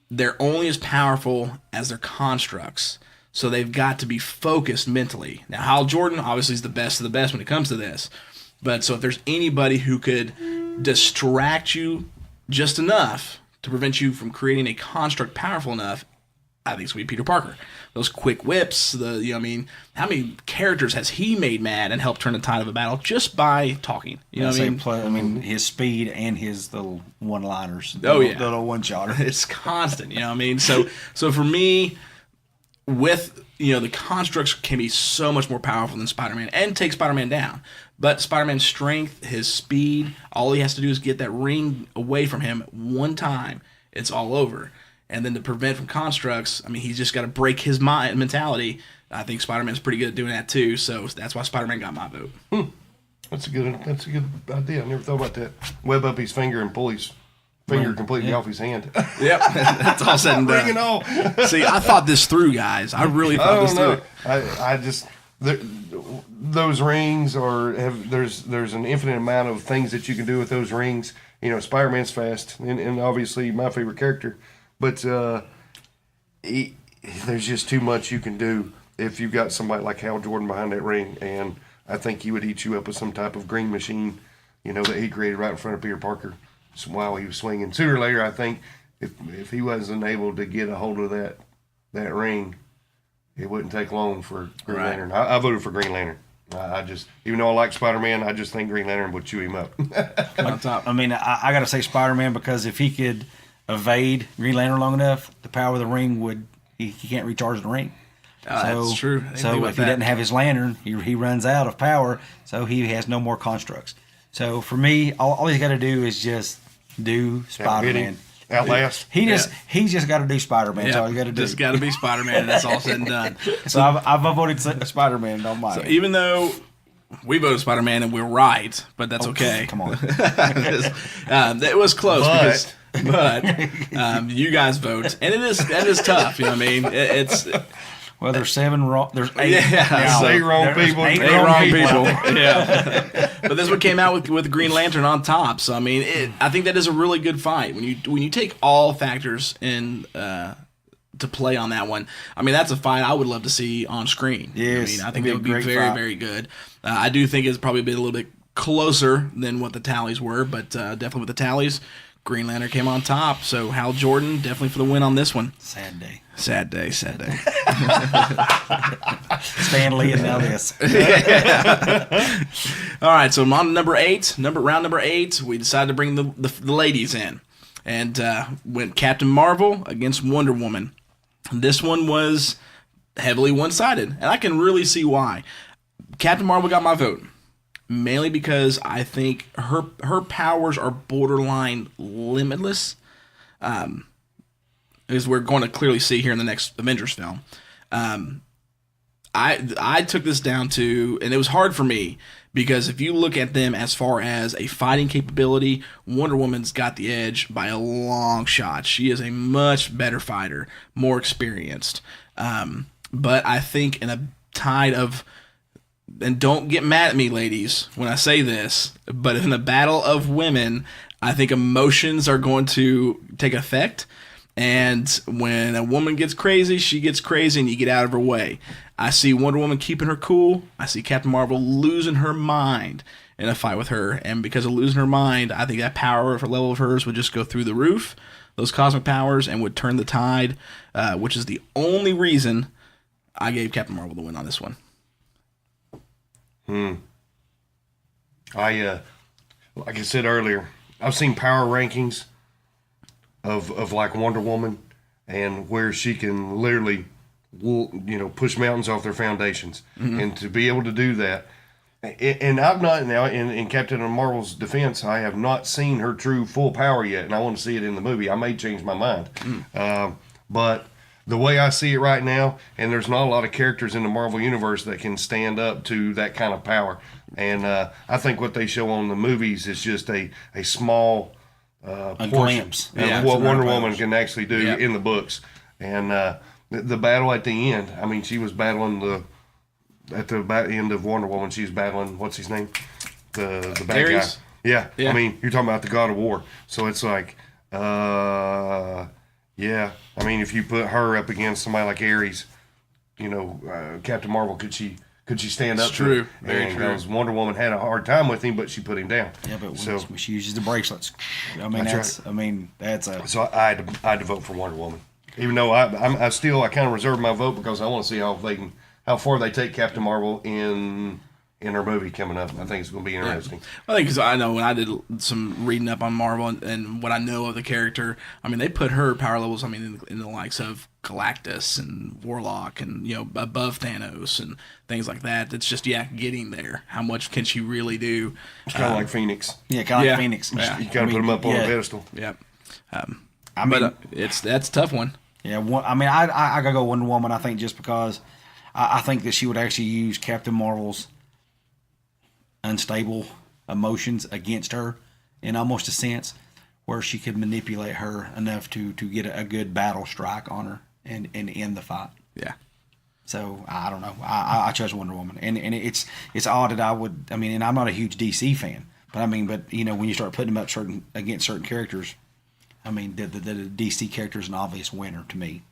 they're only as powerful as their constructs. So they've got to be focused mentally. Now, Hal Jordan obviously is the best of the best when it comes to this. But so if there's anybody who could distract you just enough to prevent you from creating a construct powerful enough, I think it's going to be Peter Parker. Those quick whips, how many characters has he made mad and helped turn the tide of a battle just by talking? You know what I mean? His speed and his little one-liners. Oh, yeah. The little one-shotter. It's constant, you know what I mean? So for me, with, the constructs can be so much more powerful than Spider-Man and take Spider-Man down. But Spider-Man's strength, his speed, all he has to do is get that ring away from him one time. It's all over. And then to prevent from constructs, he's just got to break his mentality. I think Spider-Man's pretty good at doing that too. So that's why Spider-Man got my vote. That's a good idea. I never thought about that. Web up his finger and pull his finger completely off his hand. Yep, that's all said and done. Bring it all. See, I thought this through, guys. I really thought this through. I just those rings there's an infinite amount of things that you can do with those rings. Spider-Man's fast and obviously my favorite character. But there's just too much you can do if you've got somebody like Hal Jordan behind that ring, and I think he would eat you up with some type of green machine, that he created right in front of Peter Parker while he was swinging. Sooner or later, I think if he wasn't able to get a hold of that ring, it wouldn't take long for Green Lantern. I voted for Green Lantern. I just, even though I like Spider-Man, I just think Green Lantern would chew him up. On top. I got to say Spider-Man because if he could evade Green Lantern long enough, the power of the ring he can't recharge the ring. That's true. So if he doesn't have his lantern, he runs out of power, so he has no more constructs. So for me, all he's got to do is just do Spider-Man. Outlast. He's just got to do Spider-Man. That's all you got to do. Just got to be Spider-Man, and that's all said and done. So I've voted Spider-Man. Don't mind. So even though we voted Spider-Man and we're right, but that's okay. Come on. It was close but you guys vote, and that is tough. You know what I mean? It's well, there's 7 wrong. There's 8. Yeah, eight wrong people. 8 wrong people. Yeah. But this one came out with Green Lantern on top. So I think that is a really good fight when you take all factors in to play on that one. That's a fight I would love to see on screen. Yes, I think that would be very, very good. I do think it's probably been a little bit closer than what the tallies were, but definitely with the tallies, Green Lantern came on top. So Hal Jordan definitely for the win on this one. Sad day. Sad day. Stan Lee and now this. All right, so on round number 8, we decided to bring the ladies in, and went Captain Marvel against Wonder Woman. This one was heavily one-sided, and I can really see why. Captain Marvel got my vote, mainly because I think her powers are borderline limitless. As we're going to clearly see here in the next Avengers film. I took this down to, and it was hard for me, because if you look at them as far as a fighting capability, Wonder Woman's got the edge by a long shot. She is a much better fighter, more experienced. But I think in a tide of, and don't get mad at me, ladies, when I say this, but in the battle of women, I think emotions are going to take effect. And when a woman gets crazy, she gets crazy, and you get out of her way. I see Wonder Woman keeping her cool. I see Captain Marvel losing her mind in a fight with her. And because of losing her mind, I think that power of her level of hers would just go through the roof, those cosmic powers, and would turn the tide, which is the only reason I gave Captain Marvel the win on this one. Like I said earlier, I've seen power rankings of like Wonder Woman, and where she can literally, push mountains off their foundations, and to be able to do that. And I've not now in Captain Marvel's defense, I have not seen her true full power yet, and I want to see it in the movie. I may change my mind, but the way I see it right now, and there's not a lot of characters in the Marvel Universe that can stand up to that kind of power. And I think what they show on the movies is just a small portion glimpse of what Wonder Woman can actually do in the books. And the battle at the end, I mean, she was battling at the end of Wonder Woman, she was battling, what's his name? The bad Ares? guy. Yeah. I mean, you're talking about the God of War. So it's like, yeah. I mean, if you put her up against somebody like Ares, you know, Captain Marvel, could she stand up? It's true. To Very and true. Because Wonder Woman had a hard time with him, but she put him down. Yeah, but so when she uses the bracelets, I mean, That's I mean, that's a. so I had to vote for Wonder Woman, even though I kind of reserve my vote because I want to see how far they take Captain Marvel in her movie coming up. I think it's going to be interesting. I think because I know when I did some reading up on Marvel and what I know of the character, I mean, they put her power levels, I mean, in the likes of Galactus and Warlock and, you know, above Thanos and things like that. It's just, getting there. How much can she really do? It's kind of like Phoenix. Yeah, kind of like Phoenix. You got to put them up on a pedestal. Yeah. I mean, that's a tough one. Yeah, I mean, I gotta go Wonder Woman. I think just because I think that she would actually use Captain Marvel's unstable emotions against her in almost a sense where she could manipulate her enough to get a good battle strike on her and end the fight. Yeah. So I don't know. I chose Wonder Woman, and it's odd that I mean, and I'm not a huge DC fan, but you know, when you start putting them up against certain characters, I mean, the DC character is an obvious winner to me.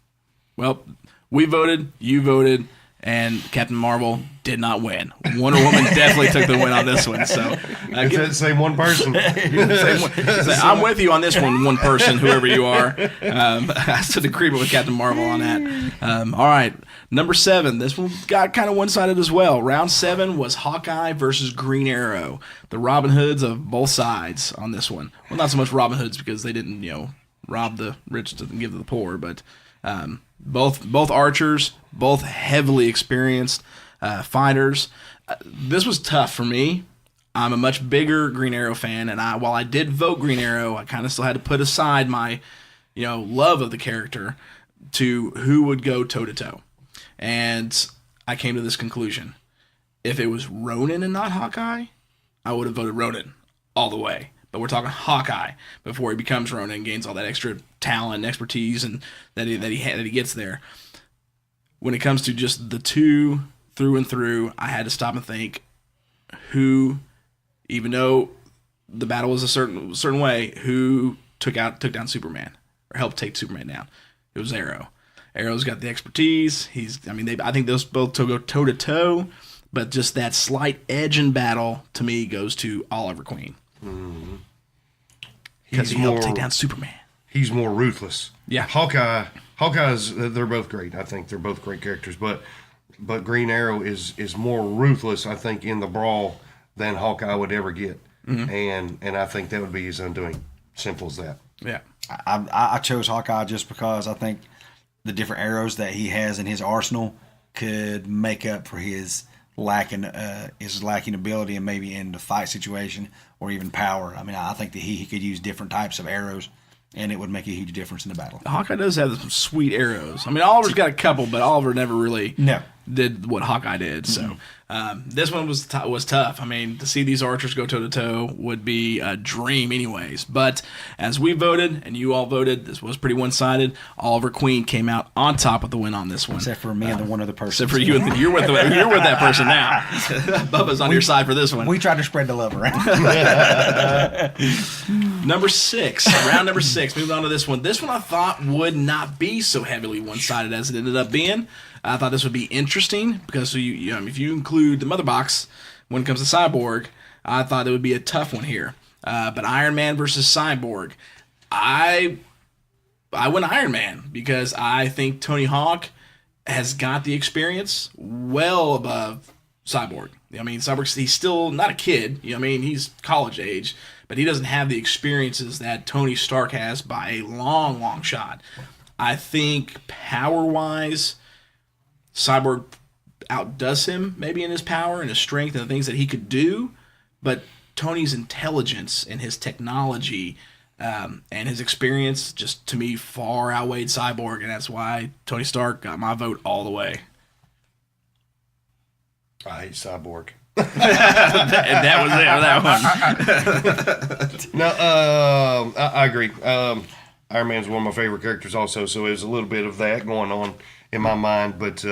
Well, we voted, you voted, and Captain Marvel did not win. Wonder Woman definitely took the win on this one. So It's that same one person. I'm with you on this one person, whoever you are. I stood in agreement with Captain Marvel on that. All right, number 7. This one got kind of one-sided as well. Round 7 was Hawkeye versus Green Arrow. The Robin Hoods of both sides on this one. Well, not so much Robin Hoods because they didn't, you know, rob the rich to give to the poor, but both archers, both heavily experienced fighters. This was tough for me. I'm a much bigger Green Arrow fan, and while I did vote Green Arrow, I kind of still had to put aside my, you know, love of the character to who would go toe to toe. And I came to this conclusion: if it was Ronin and not Hawkeye, I would have voted Ronin all the way. But we're talking Hawkeye before he becomes Ronin and gains all that extra talent and expertise and that he gets there. When it comes to just the two through and through, I had to stop and think who, even though the battle was a certain way, who took down Superman or helped take Superman down. It was Arrow. Arrow's got the expertise. I think those both go toe to toe, but just that slight edge in battle to me goes to Oliver Queen. Mm-hmm. Because he helped take down Superman. He's more ruthless. Yeah. Hawkeye's, they're both great. I think they're both great characters, but Green Arrow is more ruthless, I think, in the brawl than Hawkeye would ever get. Mm-hmm. And I think that would be his undoing. Simple as that. Yeah. I chose Hawkeye just because I think the different arrows that he has in his arsenal could make up for his lacking ability and maybe in the fight situation or even power. I mean, I think that he could use different types of arrows and it would make a huge difference in the battle. Hawkeye does have some sweet arrows. I mean, Oliver's got a couple, but Oliver never really did what Hawkeye did. So this one was tough. I mean, to see these archers go toe-to-toe would be a dream anyways. But as we voted, and you all voted, this was pretty one-sided. Oliver Queen came out on top with the win on this one. Except for me and the one other person. Except for you. You're with that person now. Bubba's on your side for this one. We tried to spread the love around. Number 6. Round number 6. Moving on to this one. This one I thought would not be so heavily one-sided as it ended up being. I thought this would be interesting because if you include the mother box when it comes to Cyborg, I thought it would be a tough one here. But Iron Man versus Cyborg, I went Iron Man because I think Tony Hawk has got the experience well above Cyborg. I mean, he's still not a kid. I mean, he's college age, but he doesn't have the experiences that Tony Stark has by a long, long shot. I think power-wise, Cyborg outdoes him maybe in his power and his strength and the things that he could do, but Tony's intelligence and his technology And his experience, just to me, far outweighed Cyborg, and that's why Tony Stark got my vote all the way. I hate Cyborg. That was it for that one. No, I agree. Iron Man's one of my favorite characters also, so there's a little bit of that going on in my mind. But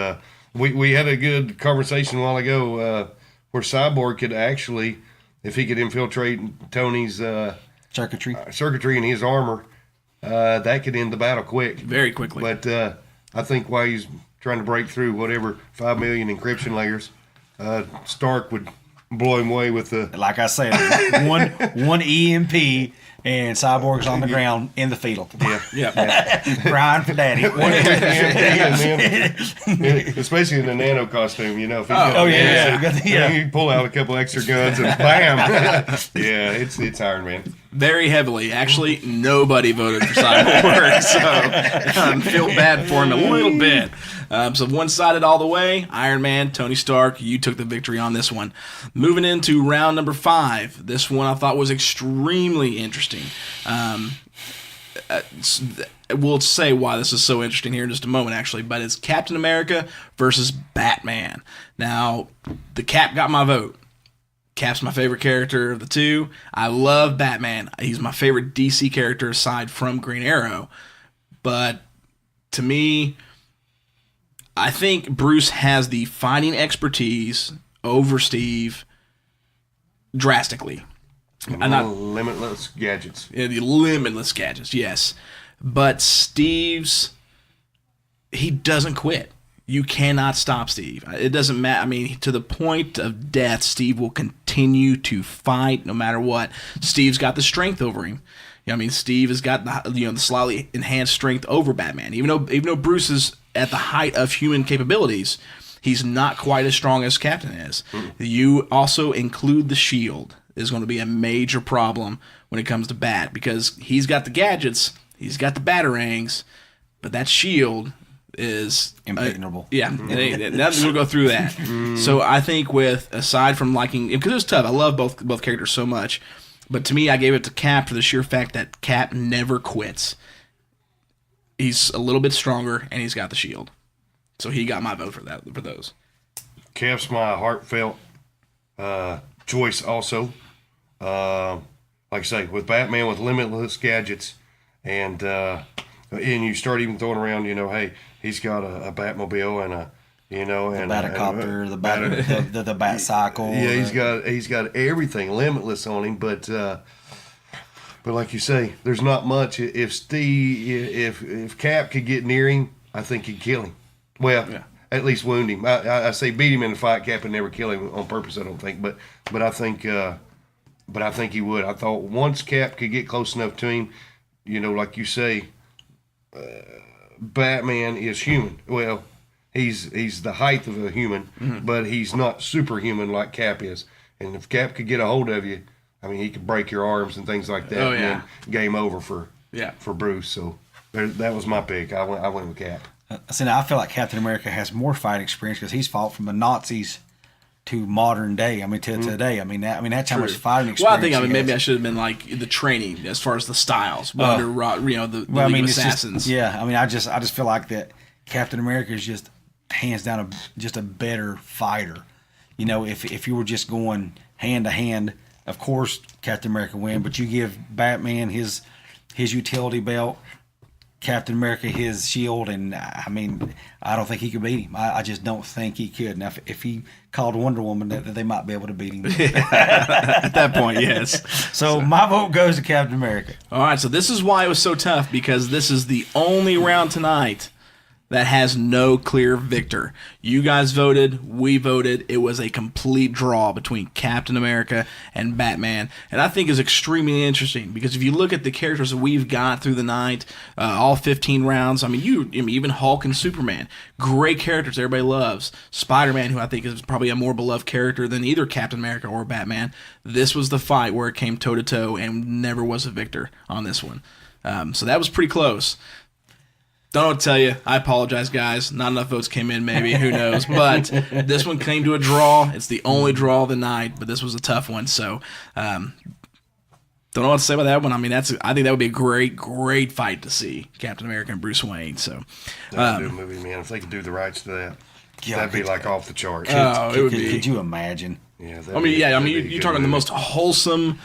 we had a good conversation a while ago where Cyborg could actually, if he could infiltrate Tony's circuitry in his armor, that could end the battle quick. Very quickly. But I think while he's trying to break through whatever 5 million encryption layers, Stark would blow him away with the... Like I said, one EMP and Cyborg's on the ground in the field. Yeah. Crying for daddy. Especially in the nano costume, you know. If You you pull out a couple extra guns and bam. Yeah, it's Iron Man. Very heavily. Actually, nobody voted for Cyborg, so feel bad for him a little bit. So one-sided all the way. Iron Man, Tony Stark, you took the victory on this one. Moving into round number 5. This one I thought was extremely interesting. We'll say why this is so interesting here in just a moment, actually, but it's Captain America versus Batman. Now, the Cap got my vote. Cap's my favorite character of the two. I love Batman. He's my favorite DC character aside from Green Arrow. But to me, I think Bruce has the fighting expertise over Steve drastically. Limitless gadgets. Yeah, the limitless gadgets, yes. But Steve's, he doesn't quit. You cannot stop Steve. It doesn't matter. I mean, to the point of death, Steve will continue to fight no matter what. Steve's got the strength over him. You know, I mean, Steve has got the slightly enhanced strength over Batman. Even though Bruce is at the height of human capabilities, he's not quite as strong as Captain is. You also include the shield is going to be a major problem when it comes to Bat, because he's got the gadgets, he's got the batarangs, but that shield is impregnable. Nothing's gonna go through that. So I think aside from liking, because it was tough, I love both characters so much, but to me I gave it to Cap for the sheer fact that Cap never quits. He's a little bit stronger and he's got the shield, so he got my vote for those. Cap's my heartfelt choice also. Like I say, with Batman with limitless gadgets, and you start even throwing around, hey, he's got a Batmobile and a Batacopter, the Bat Cycle. Yeah, he's got everything limitless on him, but like you say, there's not much. If Cap could get near him, I think he'd kill him. Well, at least wound him. I say beat him in the fight. Cap would never kill him on purpose, I don't think, but I think he would. I thought once Cap could get close enough to him, like you say, Batman is human. Well, he's the height of a human, but he's not superhuman like Cap is. And if Cap could get a hold of you, I mean, he could break your arms and things like that. Oh, yeah. And then game over for Bruce. So that was my pick. I went with Cap. See, now I feel like Captain America has more fight experience because he's fought from the Nazis to modern day. I mean, to today. I mean, that's how much fighting experience. Well, I think maybe I should have been like the training as far as the styles under League of Assassins. I just feel like that Captain America is just hands down just a better fighter. If you were just going hand to hand, of course Captain America win. But you give Batman his utility belt, Captain America his shield, and I mean, I don't think he could beat him. I just don't think he could. Now, if he called Wonder Woman, they might be able to beat him. At that point, yes. So my vote goes to Captain America. All right, so this is why it was so tough, because this is the only round tonight that has no clear victor. You guys voted, we voted. It was a complete draw between Captain America and Batman, and I think is extremely interesting because if you look at the characters that we've got through the night, all 15 rounds, I mean, even Hulk and Superman, great characters everybody loves. Spider-Man, who I think is probably a more beloved character than either Captain America or Batman. This was the fight where it came toe-to-toe and never was a victor on this one. So that was pretty close. Don't know what to tell you. I apologize, guys. Not enough votes came in, maybe. Who knows? But this one came to a draw. It's the only draw of the night, but this was a tough one. So Don't know what to say about that one. I mean, I think that would be a great fight to see, Captain America and Bruce Wayne. So, That'd be a movie, man. If they could do the rights to that, that'd be like off the charts. it would be. Could you imagine? Yeah. You're talking the most wholesome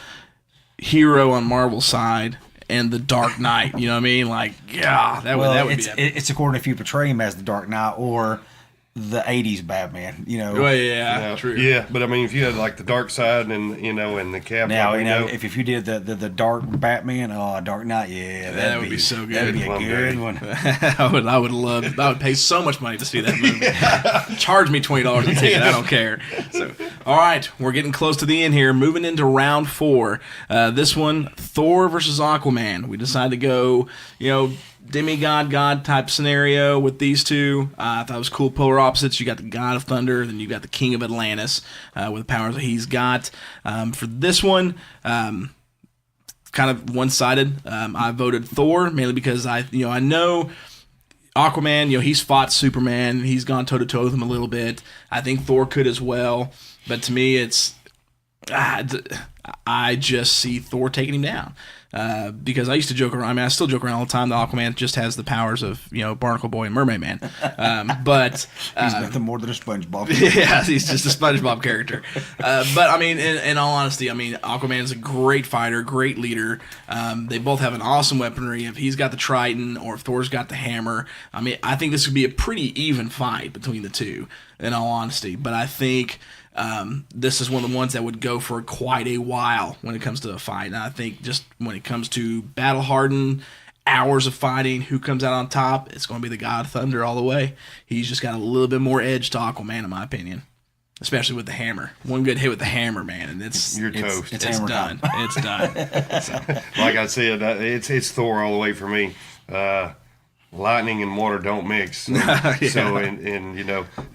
hero on Marvel's side and the Dark Knight. You know what I mean? Like, yeah, that would be. It's according if you portray him as the Dark Knight or the '80s Batman. Well, yeah, true. Yeah, but I mean, if you had like the dark side and and the cap. Now if you did the dark Batman, Dark Knight, that would be so good. That'd be a good one. I would pay so much money to see that movie. Charge me $20 a ticket. I don't care. So, all right, we're getting close to the end here. Moving into round 4. This one, Thor versus Aquaman. We decided to go, demigod god type scenario with these two. I thought it was cool. Polar opposites. You got the god of thunder, then you got the king of Atlantis with the powers that he's got. For this one, kind of one-sided. I voted Thor mainly because I know Aquaman. He's fought Superman. He's gone toe to toe with him a little bit. I think Thor could as well, but to me, it's I just see Thor taking him down. Because I used to joke around. I mean, I still joke around all the time. The Aquaman just has the powers of Barnacle Boy and Mermaid Man, but he's nothing more than a SpongeBob. Yeah, he's just a SpongeBob character. But I mean, in all honesty, I mean, Aquaman is a great fighter, great leader. They both have an awesome weaponry. If he's got the Triton or if Thor's got the hammer, I mean, I think this would be a pretty even fight between the two. In all honesty, but I think. This is one of the ones that would go for quite a while when it comes to a fight. And I think just when it comes to battle-hardened, hours of fighting, who comes out on top, it's going to be the God of Thunder all the way. He's just got a little bit more edge to Aquaman, in my opinion. Especially with the hammer. One good hit with the hammer, man, and you're toast. It's done. It's done. So. Like I said, it's Thor all the way for me. Lightning and water don't mix. So, so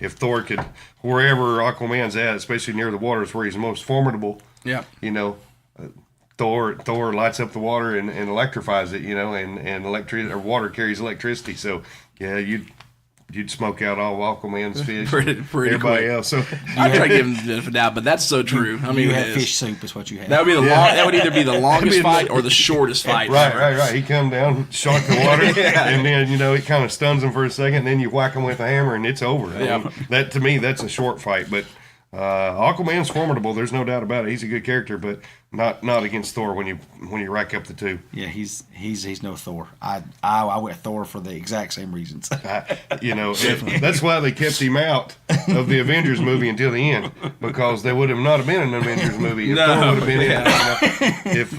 if Thor could, wherever Aquaman's at, especially near the water, is where he's most formidable. Yeah. Thor lights up the water and electrifies it. And electricity or water carries electricity. So yeah, you'd smoke out all Aquaman's fish. pretty everybody quick. else. So I try to give him the benefit of the doubt, but that's so true. I mean, you have fish soup is what you have. That would be that would either be the longest fight or the shortest fight. Right. He come down, shark the water, and then it kind of stuns him for a second. And then you whack him with a hammer, and it's over. I mean, that to me, that's a short fight. But Aquaman's formidable. There's no doubt about it. He's a good character, but not against Thor when you rack up the two. Yeah, he's no Thor. I went Thor for the exact same reasons. That's why they kept him out of the Avengers movie until the end, because there would have not have been an Avengers movie if Thor would have been in. If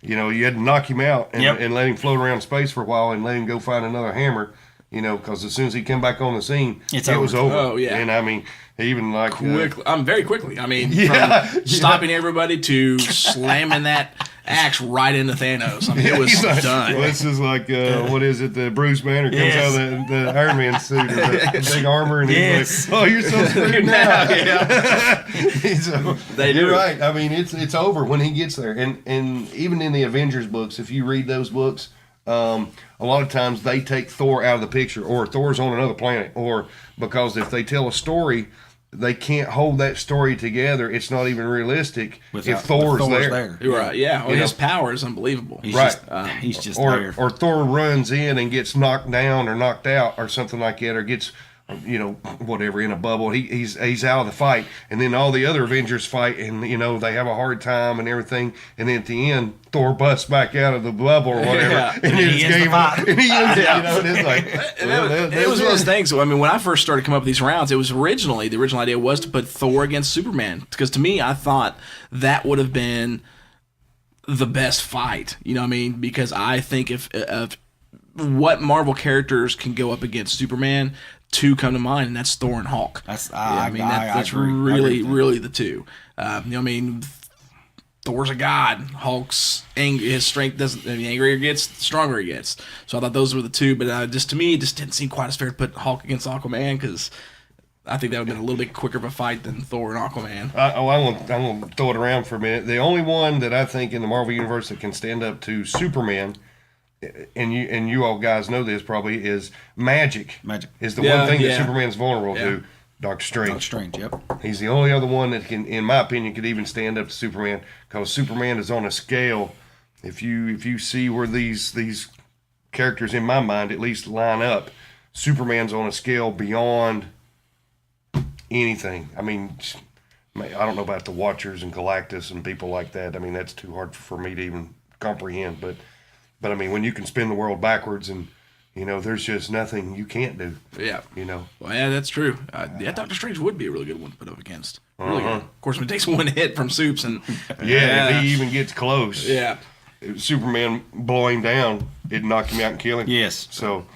you had to knock him out and let him float around space for a while and let him go find another hammer. Because as soon as he came back on the scene, it was over. Oh, yeah. And I mean, even like very quickly. I mean, from stopping everybody to slamming that axe right into Thanos. I mean, it was done. Well, this is like what is it? The Bruce Banner comes out of the Iron Man suit, or the big armor, and he's like, "Oh, you're so screwed now." You're right. I mean, it's over when he gets there, and even in the Avengers books, if you read those books. A lot of times they take Thor out of the picture, or Thor's on another planet, or because if they tell a story, they can't hold that story together. It's not even realistic if Thor's there. You're right. Yeah. Well, his power is unbelievable. He's just there. Or Thor runs in and gets knocked down or knocked out or something like that, or gets whatever in a bubble. He's out of the fight, and then all the other Avengers fight, and they have a hard time and everything, and then at the end Thor busts back out of the bubble or whatever, and it's game over. And he ends it. It's like it was one of those things. I mean, when I first started coming up with these rounds, it was the original idea was to put Thor against Superman, because to me, I thought that would have been the best fight. You know what I mean? Because I think if what Marvel characters can go up against Superman, two come to mind, and that's Thor and Hulk. That's really the two. Thor's a god. Hulk's his strength doesn't. The angrier he gets, the stronger he gets. So I thought those were the two. But to me, it just didn't seem quite as fair to put Hulk against Aquaman, because I think that would have been a little bit quicker of a fight than Thor and Aquaman. I'm gonna throw it around for a minute. The only one that I think in the Marvel universe that can stand up to Superman, and you all guys know this probably, is magic. Magic is the one thing that Superman's vulnerable to. Doctor Strange. Doctor Strange, yep. He's the only other one that can, in my opinion, could even stand up to Superman, because Superman is on a scale. If you see where these characters, in my mind at least, line up, Superman's on a scale beyond anything. I mean, I don't know about the Watchers and Galactus and people like that. I mean, that's too hard for me to even comprehend. But I mean, when you can spin the world backwards and, you know, there's just nothing you can't do. Yeah. You know. Well, yeah, that's true. Yeah, Doctor Strange would be a really good one to put up against. Really good. Of course, when it takes one hit from Supes and... If he even gets close. Yeah. Superman blowing down, it'd knock him out and kill him. Yes. So,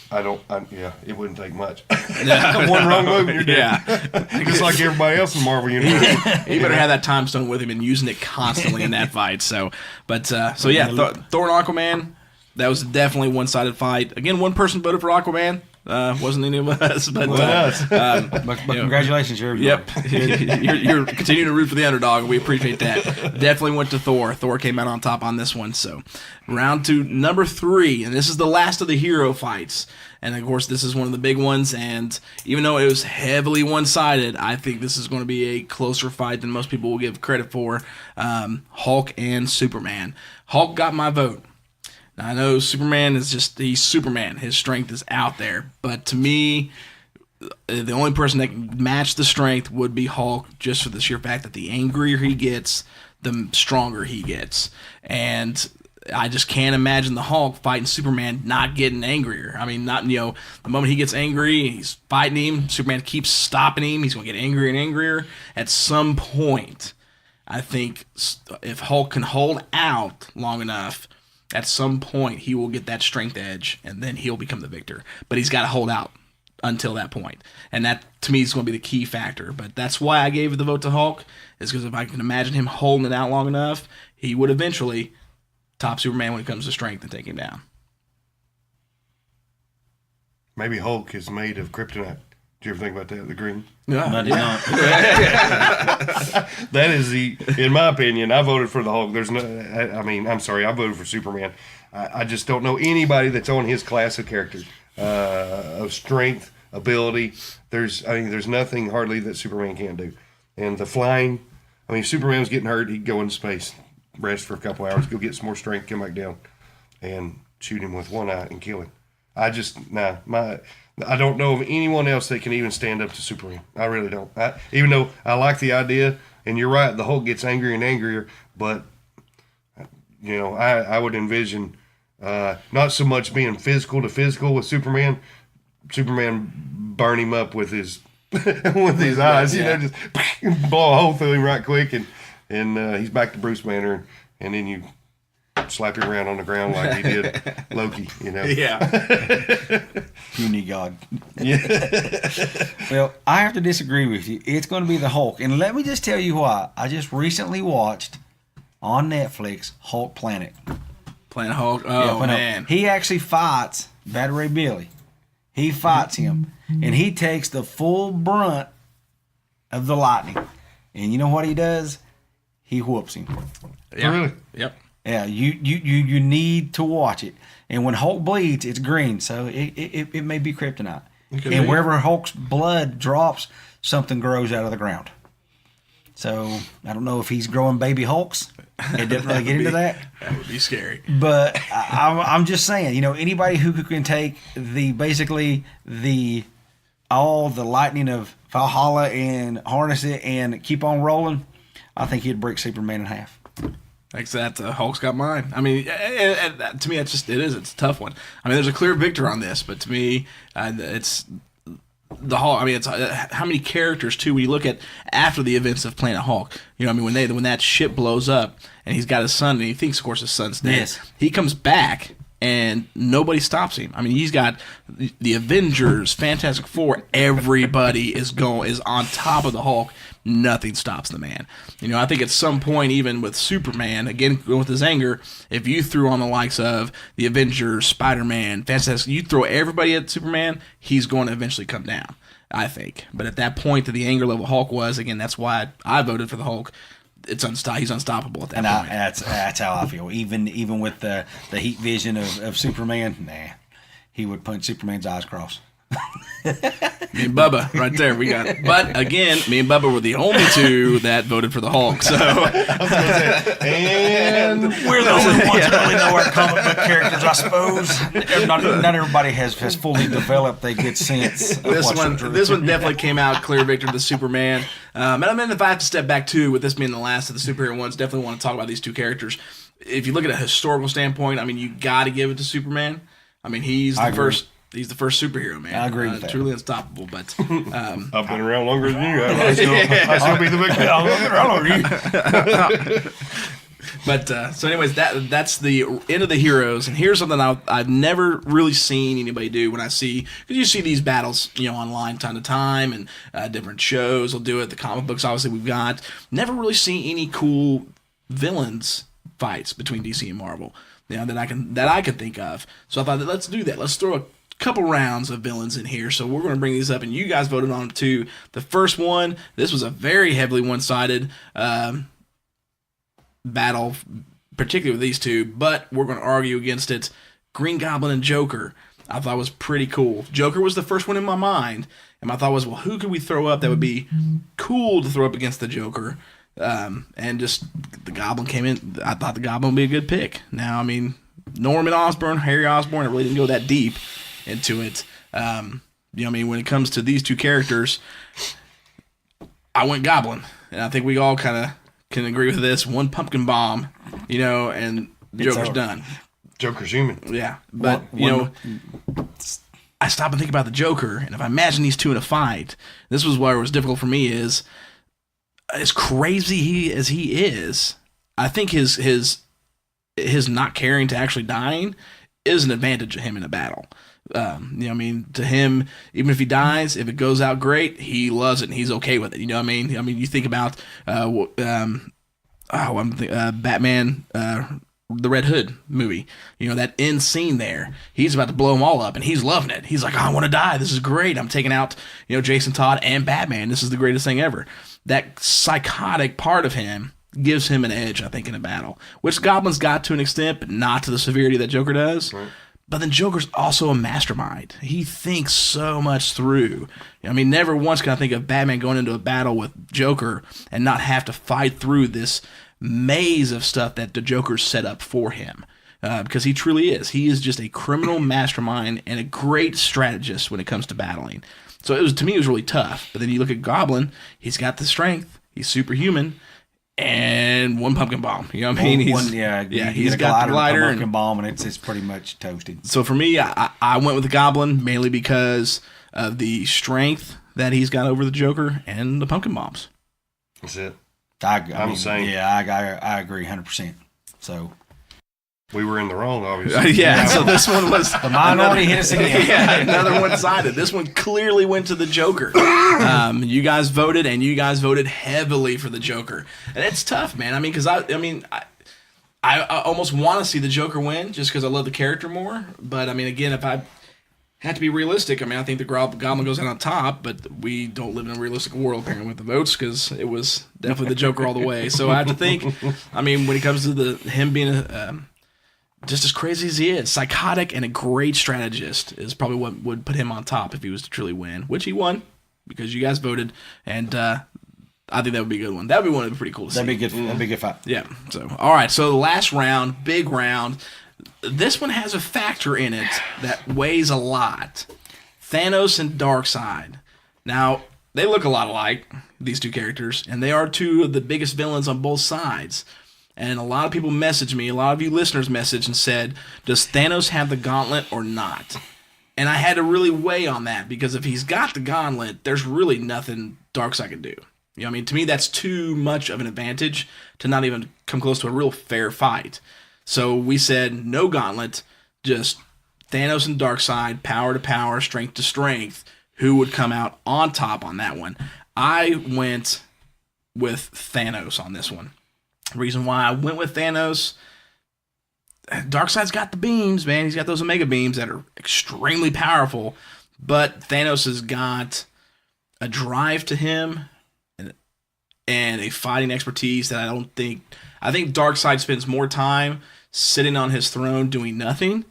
it wouldn't take much. One wrong move and you're dead. Yeah. Just like everybody else in Marvel Universe. He better have that time stone with him and using it constantly in that fight. So yeah, Thor and Aquaman, that was definitely one-sided fight. Again, one person voted for Aquaman. Wasn't any of us, but But congratulations, everybody. Yep, you're continuing to root for the underdog, and we appreciate that. Definitely went to Thor. Thor came out on top on this one. So, round to number 3, and this is the last of the hero fights. And of course, this is one of the big ones. And even though it was heavily one-sided, I think this is going to be a closer fight than most people will give credit for. Hulk and Superman. Hulk got my vote. Now, I know Superman he's Superman. His strength is out there. But to me, the only person that can match the strength would be Hulk, just for the sheer fact that the angrier he gets, the stronger he gets. And I just can't imagine the Hulk fighting Superman not getting angrier. I mean, the moment he gets angry, he's fighting him, Superman keeps stopping him, he's going to get angrier and angrier. At some point, I think if Hulk can hold out long enough, at some point, he will get that strength edge, and then he'll become the victor. But he's got to hold out until that point. And that, to me, is going to be the key factor. But that's why I gave the vote to Hulk, is because if I can imagine him holding it out long enough, he would eventually top Superman when it comes to strength and take him down. Maybe Hulk is made of kryptonite. Did you ever think about that? The green? No, I did not. That is in my opinion, I voted for the Hulk. I'm sorry, I voted for Superman. I just don't know anybody that's on his class of characters, of strength, ability. There's nothing hardly that Superman can't do. And the flying, if Superman was getting hurt, he'd go into space, rest for a couple hours, go get some more strength, come back down, and shoot him with one eye and kill him. I don't know of anyone else that can even stand up to Superman. I really don't. Even though I like the idea, and you're right, the Hulk gets angrier and angrier, but, I would envision not so much being physical to physical with Superman burn him up with his with his eyes, just blow a hole through him right quick, and he's back to Bruce Banner, and then you slap him around on the ground like he did Loki, Yeah. Puny God. Yeah. Well, I have to disagree with you. It's going to be the Hulk. And let me just tell you why. I just recently watched on Netflix Hulk Planet. Planet Hulk? Oh, man. He actually fights Bad Ray Billy. He fights him. And he takes the full brunt of the lightning. And you know what he does? He whoops him. Yeah. Really? Yep. Yeah, you need to watch it. And when Hulk bleeds, it's green, so it may be kryptonite. And wherever Hulk's blood drops, something grows out of the ground. So I don't know if he's growing baby Hulks. It didn't really get into that. That would be scary. But I'm just saying, anybody who can take all the lightning of Valhalla and harness it and keep on rolling, I think he'd break Superman in half. Like that, Hulk's got mine. I mean, to me, it's a tough one. I mean, there's a clear victor on this, but to me, it's the Hulk. I mean, it's how many characters too. When you look at after the events of Planet Hulk, when that ship blows up and he's got his son and he thinks, of course, his son's dead. Yes. He comes back and nobody stops him. I mean, he's got the Avengers, Fantastic Four. Everybody is on top of the Hulk. Nothing stops the man. I think at some point, even with Superman, again, with his anger, if you threw on the likes of the Avengers, Spider-Man, Fantastic, you throw everybody at Superman, he's going to eventually come down, I think. But at that point that the anger level Hulk was, again, that's why I voted for the Hulk. He's unstoppable at that point. That's how I feel. Even with the heat vision of Superman, he would punch Superman's eyes across. Me and Bubba, right there, we got it. But again, me and Bubba were the only two that voted for the Hulk. So, And We're the only ones that really know our comic book characters, I suppose. Not everybody has fully developed a good sense of this one definitely came out clear victor to Superman. And I mean, if I have to step back too, with this being the last of the superhero ones, definitely want to talk about these two characters. If you look at a historical standpoint, I mean, you got to give it to Superman. I mean, he's the first. He's the first superhero, man. I agree with that. Truly unstoppable, but I've been around longer than you have. I still be the victim. But so, anyways, that's the end of the heroes. And here's something I've never really seen anybody do. When I see, because you see these battles, online time to time, and different shows will do it. The comic books, obviously, we've got. Never really seen any cool villains fights between DC and Marvel. That I can think of. So I thought let's do that. Let's throw a couple rounds of villains in here. So we're going to bring these up, and you guys voted on them too. The first one, this was a very heavily one-sided battle, particularly with these two, but we're going to argue against it. Green Goblin and Joker, I thought was pretty cool. Joker was the first one in my mind, and my thought was, well, who could we throw up that would be cool to throw up against the Joker? And just the Goblin came in. I thought the Goblin would be a good pick. Now, I mean, Norman Osborn, Harry Osborn, I really didn't go that deep into it. When it comes to these two characters, I went Goblin, and I think we all kind of can agree with this. One pumpkin bomb, and Joker's done. Joker's human. Yeah, but I stop and think about the Joker, and if I imagine these two in a fight, this was where it was difficult for me. Is as crazy as he is, I think his not caring to actually dying is an advantage to him in a battle. To him, even if he dies, if it goes out great, he loves it and he's okay with it. You know what I mean? You think about Batman, the Red Hood movie. That end scene there, he's about to blow them all up and he's loving it. He's like, I want to die. This is great. I'm taking out, Jason Todd and Batman. This is the greatest thing ever. That psychotic part of him gives him an edge, I think, in a battle, which Goblin's got to an extent, but not to the severity that Joker does. Right. But then Joker's also a mastermind. He thinks so much through. Never once can I think of Batman going into a battle with Joker and not have to fight through this maze of stuff that the Joker's set up for him. Because he truly is. He is just a criminal mastermind and a great strategist when it comes to battling. So to me, it was really tough. But then you look at Goblin, he's got the strength. He's superhuman. And one pumpkin bomb. You know what I mean? He's got the glider. Pumpkin bomb, and it's pretty much toasted. So for me, I went with the Goblin mainly because of the strength that he's got over the Joker and the pumpkin bombs. That's it. I'm saying. Yeah, I agree 100%. So we were in the wrong, obviously. So this one was the minority hit us again. Another one-sided. This one clearly went to the Joker. You guys voted, and you guys voted heavily for the Joker, and it's tough, man. Because I almost want to see the Joker win just because I love the character more. But again, if I had to be realistic, I think the Goblin goes out on top, but we don't live in a realistic world apparently with the votes because it was definitely the Joker all the way. So I have to think. When it comes to him being just as crazy as he is, psychotic and a great strategist is probably what would put him on top if he was to truly win, which he won because you guys voted, and I think that would be a good one. That would be one of the pretty cool to see. That'd be a good fight. Yeah. So, all right. So the last round, big round. This one has a factor in it that weighs a lot. Thanos and Darkseid. Now, they look a lot alike, these two characters, and they are two of the biggest villains on both sides. And a lot of people messaged me, a lot of you listeners messaged and said, does Thanos have the gauntlet or not? And I had to really weigh on that because if he's got the gauntlet, there's really nothing Darkseid can do. To me, that's too much of an advantage to not even come close to a real fair fight. So we said no gauntlet, just Thanos and Darkseid, power to power, strength to strength. Who would come out on top on that one? I went with Thanos on this one. The reason why I went with Thanos, Darkseid's got the beams, man. He's got those Omega beams that are extremely powerful, but Thanos has got a drive to him and a fighting expertise that I think Darkseid spends more time sitting on his throne doing nothing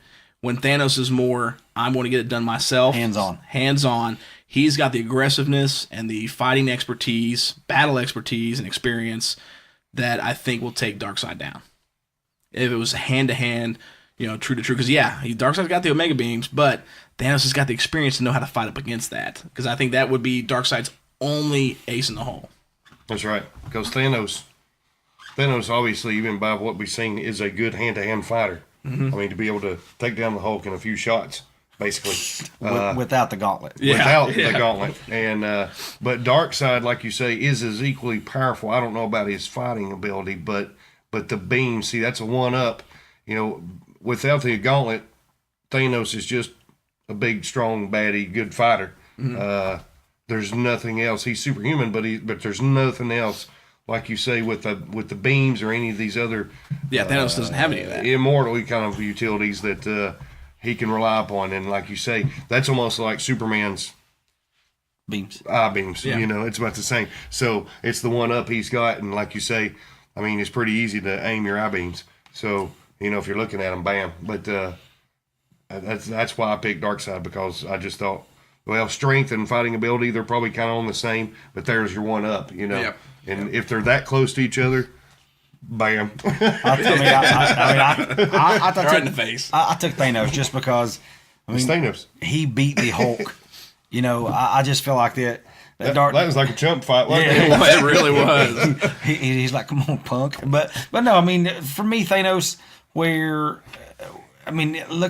when Thanos is more, I'm going to get it done myself. Hands on. He's got the aggressiveness and the fighting expertise, battle expertise and experience that I think will take Darkseid down. If it was hand-to-hand, true to true. Because, Darkseid's got the Omega Beams, but Thanos has got the experience to know how to fight up against that. Because I think that would be Darkseid's only ace in the hole. That's right. Because Thanos, obviously, even by what we've seen, is a good hand-to-hand fighter. Mm-hmm. I mean, to be able to take down the Hulk in a few shots, basically. Without the gauntlet. Without the gauntlet. And but Darkseid, like you say, is as equally powerful. I don't know about his fighting ability, but the beam, see, that's a one-up. Without the gauntlet, Thanos is just a big, strong, baddie, good fighter. Mm-hmm. There's nothing else. He's superhuman, but there's nothing else, like you say, with the beams or any of these other. Yeah, Thanos doesn't have any of that. Immortal kind of utilities that he can rely upon, and like you say, that's almost like Superman's beams. Beams. Yeah. It's about the same. So it's the one up he's got, and like you say, I mean, it's pretty easy to aim your eye beams. So if you're looking at them, bam. But that's why I picked Darkseid, because I just thought, well, strength and fighting ability, they're probably kind of on the same, but there's your one up, Yep. And if they're that close to each other, bam. I right in the face. I took Thanos just because. It's Thanos. He beat the Hulk. I just feel like that. That was like a chump fight, wasn't it? It really was. He's like, come on, punk. But no, I mean, for me, Thanos, look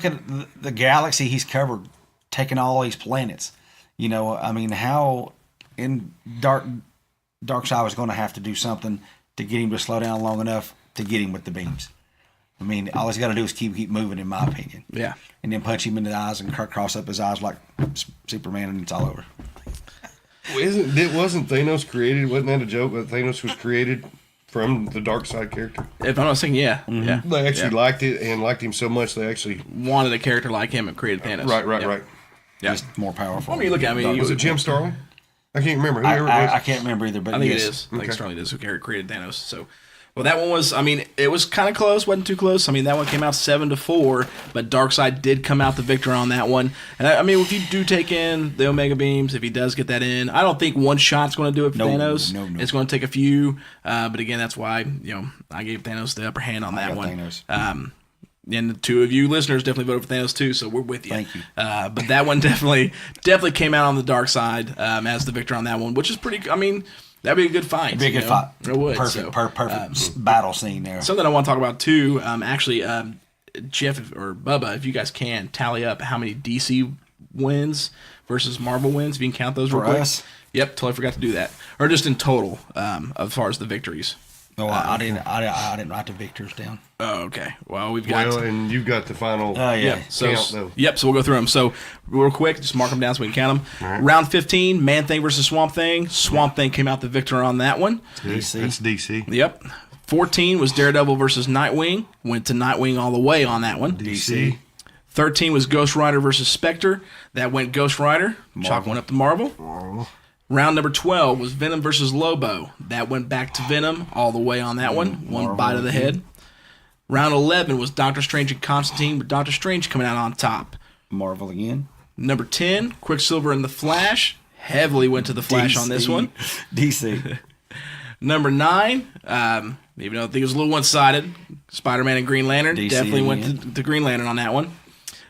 at the galaxy he's covered, taking all these planets. How in Darkseid was going to have to do something to get him to slow down long enough to get him with the beams. All he's got to do is keep moving, in my opinion. Yeah. And then punch him in the eyes and cross up his eyes like Superman, and it's all over. Wasn't Thanos created? Wasn't that a joke that Thanos was created from the Darkseid character? If I'm not saying, yeah. Mm-hmm. Yeah. They actually liked it and liked him so much they actually wanted a character like him and created Thanos. Right. Yeah. Just more powerful. I mean, look at me. Was it Jim Starlin? I can't remember. Whoever it was. I can't remember either, but I think yes. it is. I think Starlin is who created Thanos. So, well, that one was. It was kind of close. Wasn't too close. That one came out 7-4, but Darkseid did come out the victor on that one. And if you do take in the Omega Beams, if he does get that in, I don't think one shot's going to do it for Thanos. No. It's going to take a few. But again, that's why I gave Thanos the upper hand on that one. Thanos. And the two of you listeners definitely voted for Thanos too, so we're with you. Thank you. But that one definitely came out on the dark side as the victor on that one, which is pretty. That'd be a good fight. It'd be a good fight. It would. Perfect battle scene there. Something I want to talk about too. Jeff or Bubba, if you guys can tally up how many DC wins versus Marvel wins, if you can count those real quick. Us? Yep, totally forgot to do that. Or just in total, as far as the victories. No, I didn't write the victors down. Oh, okay. Well, we've got. Well, and you've got the final. Yeah. So, count, though. Yep. So we'll go through them. So real quick, just mark them down so we can count them. Right. Round 15, Man Thing versus Swamp Thing. Swamp Thing came out the victor on that one. DC. That's DC. Yep. 14 was Daredevil versus Nightwing. Went to Nightwing all the way on that one. DC. 13 was Ghost Rider versus Spectre. That went Ghost Rider. Chalk went up to Marvel. Round number 12 was Venom versus Lobo. That went back to Venom all the way on that one. One bite of the head. Round 11 was Doctor Strange and Constantine, with Doctor Strange coming out on top. Marvel again. Number 10, Quicksilver and the Flash. Heavily went to the Flash on this one. DC. Number 9, even though I think it was a little one-sided, Spider-Man and Green Lantern. DC definitely again. went to Green Lantern on that one.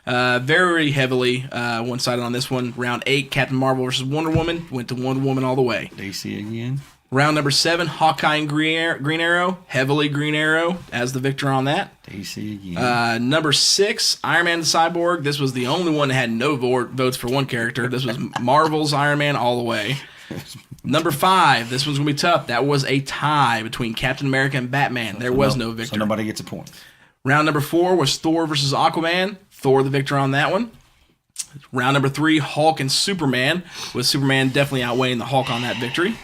Very heavily one-sided on this one. Round 8, Captain Marvel versus Wonder Woman. Went to Wonder Woman all the way. DC again. Round number 7, Hawkeye and Green Arrow. Heavily Green Arrow as the victor on that. DC again. Number 6, Iron Man and Cyborg. This was the only one that had no votes for one character. This was Marvel's Iron Man all the way. Number 5, this one's going to be tough. That was a tie between Captain America and Batman. There was no victor. So nobody gets a point. Round number 4 was Thor versus Aquaman. Thor the victor on that one. Round number 3, Hulk and Superman, with Superman definitely outweighing the Hulk on that victory.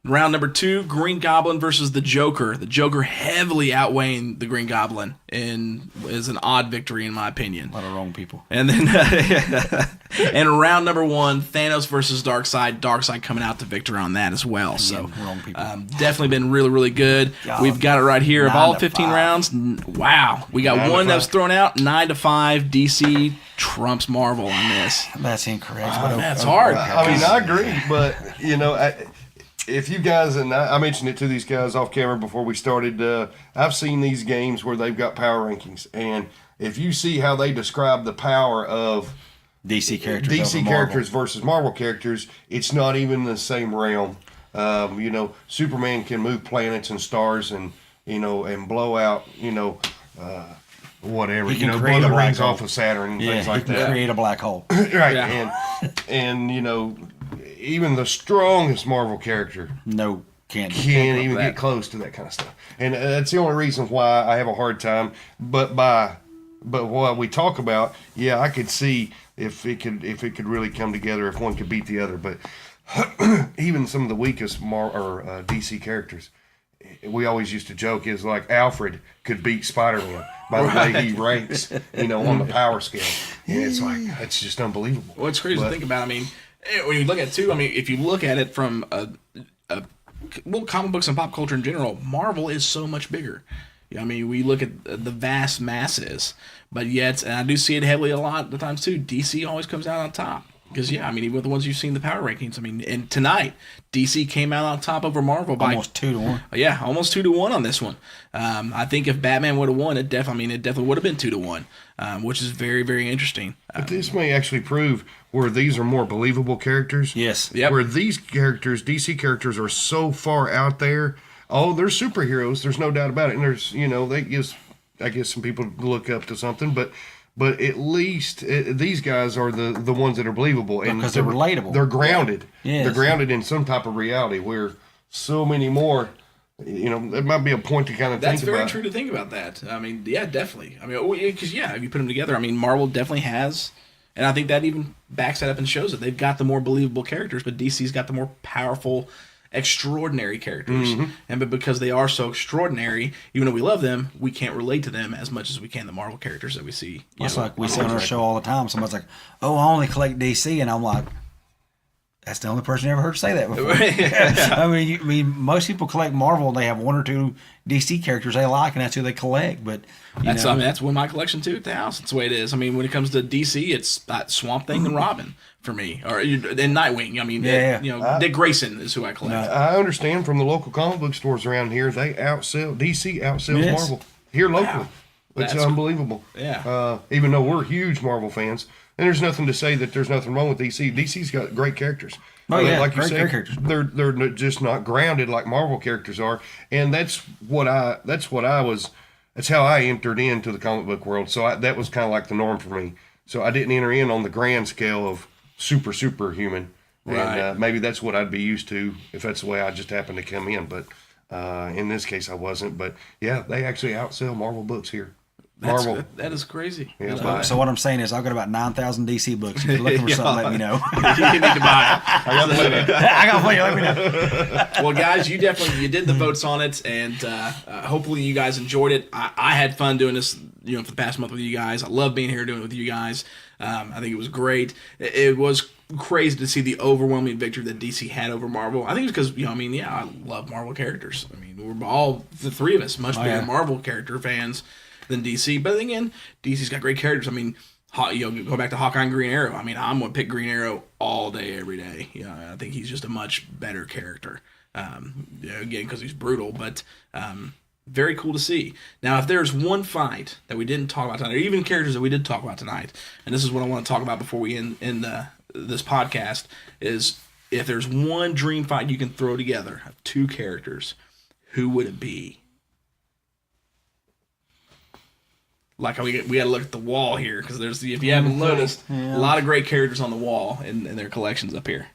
Round number 2, Green Goblin versus the Joker. The Joker heavily outweighing the Green Goblin is an odd victory in my opinion. A lot of wrong people. And then and round number 1, Thanos versus Darkseid. Darkseid coming out to victor on that as well. So wrong people. Definitely been really, really good. God. We've got it right here. Of all 15 9-5. rounds, wow. We got 1 that was thrown out, 9-5. DC trumps Marvel on this. That's incorrect. That's hard. I mean, I agree, but you know, if you guys, and I mentioned it to these guys off camera before we started, I've seen these games where they've got power rankings, and if you see how they describe the power of DC characters versus Marvel characters, it's not even the same realm. You know, Superman can move planets and stars, and you know, and blow out, you know, whatever, you know, blow the rings off of Saturn and things like that. Create a black hole. Right, Yeah. and you know, even the strongest Marvel character Can't even get close to that kind of stuff, and that's the only reason why I have a hard time. But what we talk about, yeah, I could see if it could really come together, if one could beat the other. But even some of the weakest DC characters, we always used to joke is like Alfred could beat Spider-Man by the way he ranks, you know, on the power scale. And it's like, that's just unbelievable. Well, it's crazy to think about. I mean, when you look at it too, I mean, if you look at it from well, comic books and pop culture in general, Marvel is so much bigger. I mean, we look at the vast masses, but yet, and I do see it heavily a lot of the times too, DC always comes out on top. Because, yeah, I mean, even with the ones you've seen the power rankings, I mean, and tonight, DC came out on top over Marvel by almost 2-1. Yeah, almost 2-1 on this one. I think if Batman would have won, it definitely would have been 2-1, which is very, very interesting. But this may actually prove where these are more believable characters. Yes. Yep. Where these characters, DC characters, are so far out there. Oh, they're superheroes. There's no doubt about it. And there's, you know, I guess some people look up to something, but at least these guys are the ones that are believable, and because they're relatable. They're grounded. Yes. They're grounded in some type of reality. Where so many more, you know, there might be a point to kind of That's think about. very true to think about that. I mean, yeah, definitely. I mean, because if you put them together, I mean, Marvel definitely has, and I think that even backs that up and shows that they've got the more believable characters, but DC's got the more powerful, extraordinary characters. But because they are so extraordinary, even though we love them, we can't relate to them as much as we can the Marvel characters that we see. It's like we say on our show all the time. Somebody's like, "Oh, I only collect DC," and I'm like, "That's the only person I ever heard say that before." I mean, most people collect Marvel, and they have 1 or 2 DC characters they like, and that's who they collect. But that's with my collection too at the house. It's the way it is. I mean, when it comes to DC, it's Swamp Thing and Robin for me, and Nightwing. I mean, Dick Grayson is who I collect. I understand from the local comic book stores around here, DC outsells Marvel here locally. Wow. It's unbelievable. Yeah. Even though we're huge Marvel fans, and there's nothing to say that there's nothing wrong with DC. DC's got great characters. Oh yeah, like you great said, characters. They're just not grounded like Marvel characters are, and that's how I entered into the comic book world. So that was kind of like the norm for me. So I didn't enter in on the grand scale of superhuman. Right. And maybe that's what I'd be used to if that's the way I just happened to come in. But in this case, I wasn't. But yeah, they actually outsell Marvel books here. Marvel. That is crazy. Yeah, so what I'm saying is, I've got about 9,000 DC books. If you're looking for something, let me know. You need to buy it. I got plenty. Let me know. Well, guys, you did the votes on it, and hopefully you guys enjoyed it. I had fun doing this, for the past month with you guys. I love being here doing it with you guys. I think it was great. It was crazy to see the overwhelming victory that DC had over Marvel. I think it's because, I love Marvel characters. I mean, we're all, the three of us, much bigger Marvel character fans than DC. But then again, DC's got great characters. I mean, go back to Hawkeye and Green Arrow. I mean, I'm going to pick Green Arrow all day, every day. I think he's just a much better character. Again, because he's brutal, but very cool to see. Now, if there's one fight that we didn't talk about tonight, or even characters that we did talk about tonight, and this is what I want to talk about before we end this podcast, is if there's one dream fight you can throw together of two characters, who would it be? Like we got to look at the wall here, because there's, if you haven't noticed, a lot of great characters on the wall in their collections up here.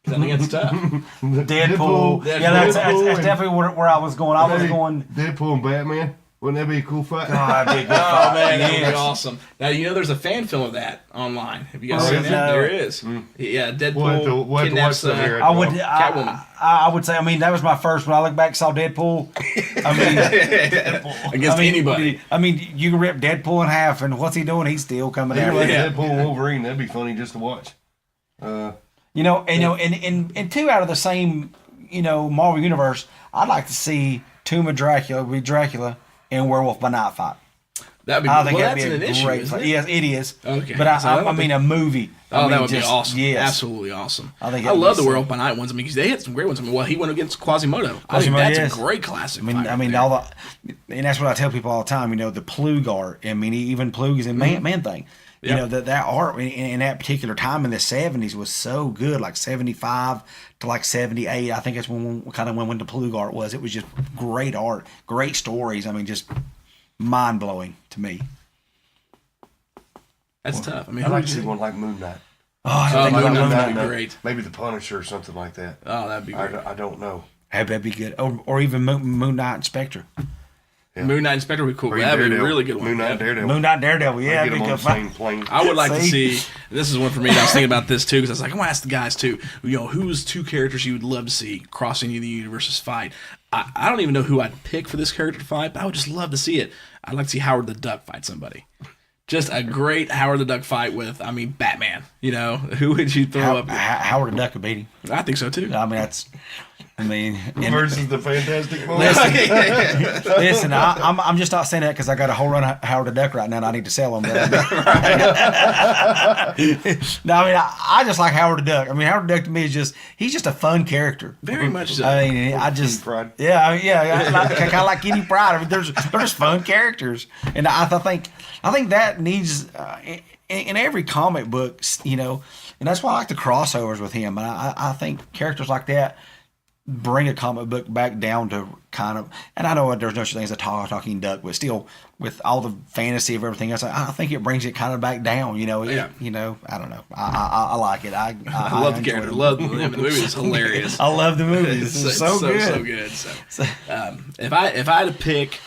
I think it's tough. Deadpool. Yeah, that's definitely where I was going. I was going Deadpool and Batman. Wouldn't that be a cool fight? God, big good Oh fight. man, that would be Yes. awesome. Now there's a fan film of that online. Have you guys Oh, seen is that? it? There is. Yeah, Deadpool We'll have to watch kidnaps some here. I would, Catwoman. I would say. I mean, that was my first. When I look back, saw Deadpool. I mean, against anybody. I mean, you can rip Deadpool in half, and what's he doing? He's still coming Either out. like Yeah. Deadpool and Wolverine, that'd be funny just to watch. And two out of the same, Marvel universe, I'd like to see Tomb of Dracula, be Dracula, and Werewolf by Night fight. That'd be. I think Well, that'd that's be an a issue. great Isn't fight. it? Yes, it is. Okay. But So I I don't mean, a movie. Oh, that would be just- awesome. Yes. Absolutely awesome. I think I that'd love be the sick. Werewolf by Night ones. I mean, because they had some great ones. I mean, well, he went against Quasimodo. I think Quasimodo, that's yes. a great classic. I mean, fight right there. all the, and that's what I tell people all the time. The Plug art. I mean, even Plug is a man thing. Yeah. That art in that particular time in the 70s was so good, like 75 to like 78. I think that's when the Plug art was. It was just great art, great stories. I mean, just mind blowing to me. That's tough. I mean, I'd who like would to see you- one like Moon Knight. Oh, I Oh, think Moon about Knight Moon would Knight. be great. Maybe the Punisher or something like that. Oh, that'd be great. I don't know. That'd be good. Or even Moon Knight and Spectre. Yeah. Moon Knight and Spectre would be cool. Or even That'd be a Daredevil. really good one. Moon Knight Yeah. and Daredevil. Moon Knight, Daredevil. Yeah, Get that'd them be on good. the same plane. I would like to See? see. This is one for me. I was thinking about this too because I was like, I want to ask the guys too. Who's two characters you would love to see crossing the universes fight? I don't even know who I'd pick for this character to fight, but I would just love to see it. I'd like to see Howard the Duck fight somebody. Just a great Howard the Duck fight with, Batman. Who would you throw up? Howard the Duck would beat him. I think so too. I mean, Versus the Fantastic Four. Listen, I'm just not saying that because I got a whole run of Howard the Duck right now and I need to sell them. No, I mean, I just like Howard the Duck. I mean, Howard the Duck to me he's just a fun character. Very much so. I mean, Pride. kind of like Kitty Pryde. I mean, they're just fun characters, and I think that needs in every comic book, and that's why I like the crossovers with him. And I think characters like that bring a comic book back down to kind of, and I know there's no such thing as a talking duck, but still, with all the fantasy of everything else, I think it brings it kind of back down. I don't know. I like it. I love the enjoy character. it. Love the movie. It's hilarious. I love the movies. It's so good. So good. So, if I had to pick,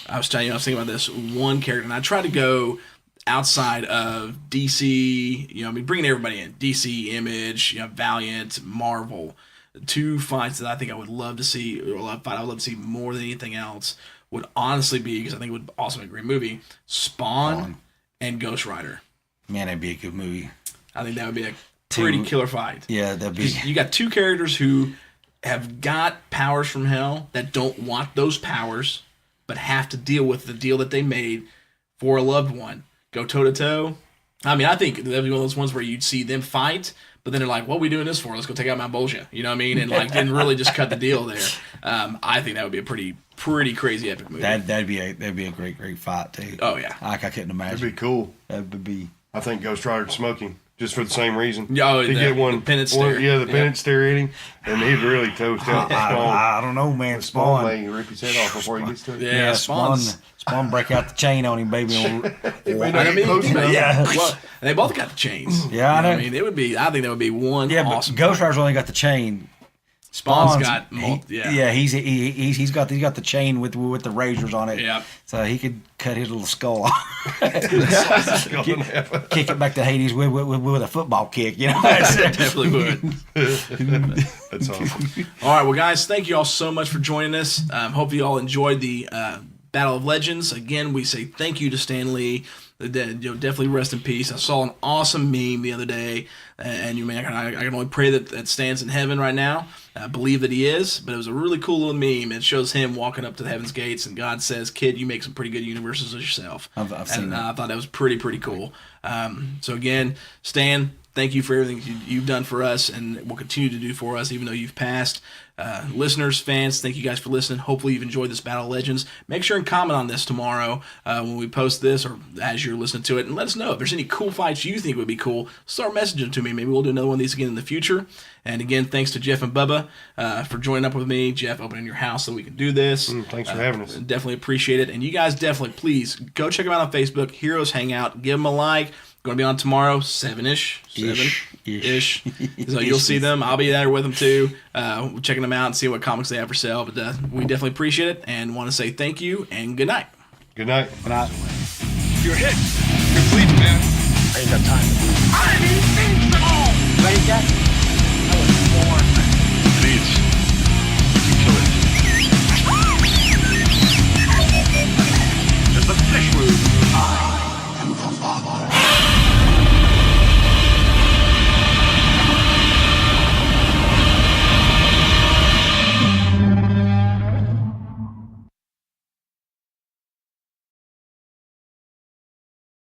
I was thinking about this one character, and I try to go outside of DC. Bringing everybody in: DC, Image, Valiant, Marvel. Two fights that I think I would love to see, or I would love to see more than anything else, would honestly be, because I think it would also be a great movie, Spawn and Ghost Rider. Man, that'd be a good movie. I think that would be a pretty killer fight. Yeah, that'd be. You got two characters who have got powers from hell that don't want those powers, but have to deal with the deal that they made for a loved one. Go toe to toe. I mean, I think that'd be one of those ones where you'd see them fight, but then they're like, what are we doing this for? Let's go take out my bullshit. You know what I mean? And didn't really just cut the deal there. I think that would be a pretty crazy epic movie. That'd be a great fight too. Oh yeah. I couldn't imagine. That'd be cool. That would be. I think Ghost Rider smoking just for the same reason. Oh, to the- get one the penance stare. Yeah, the Yeah. penance stare at him, and he'd really toast out the Spawn. I don't know, man. Spawn Spawn. may rip his head off before he gets to it. Yeah, Spawn's. Spawn break out the chain on him, baby. It may not get close enough. Yeah. Well, they both got the chains. Yeah, I know. I mean, it would be. I think that would be one. Yeah, but awesome. Ghost Rider's only got the chain. Spawn's got. He's got the chain with the razors on it. Yeah. So he could cut his little skull off. Skull in half. Kick it back to Hades with a football kick. Definitely would. That's awesome. All right, well, guys, thank you all so much for joining us. Hopefully, you all enjoyed the Battle of Legends. Again, we say thank you to Stan Lee. The dead, definitely rest in peace. I saw an awesome meme the other day, and I can only pray that Stan's in heaven right now. I believe that he is, but it was a really cool little meme. It shows him walking up to the heaven's gates, and God says, "Kid, you make some pretty good universes of yourself." I've seen that. I thought that was pretty cool. So again, Stan, thank you for everything you've done for us and will continue to do for us, even though you've passed. Listeners, fans, thank you guys for listening. Hopefully you've enjoyed this Battle of Legends. Make sure and comment on this tomorrow when we post this, or as you're listening to it, and let us know if there's any cool fights you think would be cool. Start messaging to me. Maybe we'll do another one of these again in the future. And again, thanks to Jeff and Bubba for joining up with me. Jeff, opening your house so we can do this. Thanks for having us. Definitely appreciate it. And you guys definitely, please, go check them out on Facebook, Heroes Hangout. Give them a like. Going to be on tomorrow, 7-ish. So you'll see them. I'll be there with them too, checking them out and see what comics they have for sale. But we definitely appreciate it and want to say thank you and good night. Good night. Good night. You're hit. You're bleeding, man. I ain't got time to bleed. I need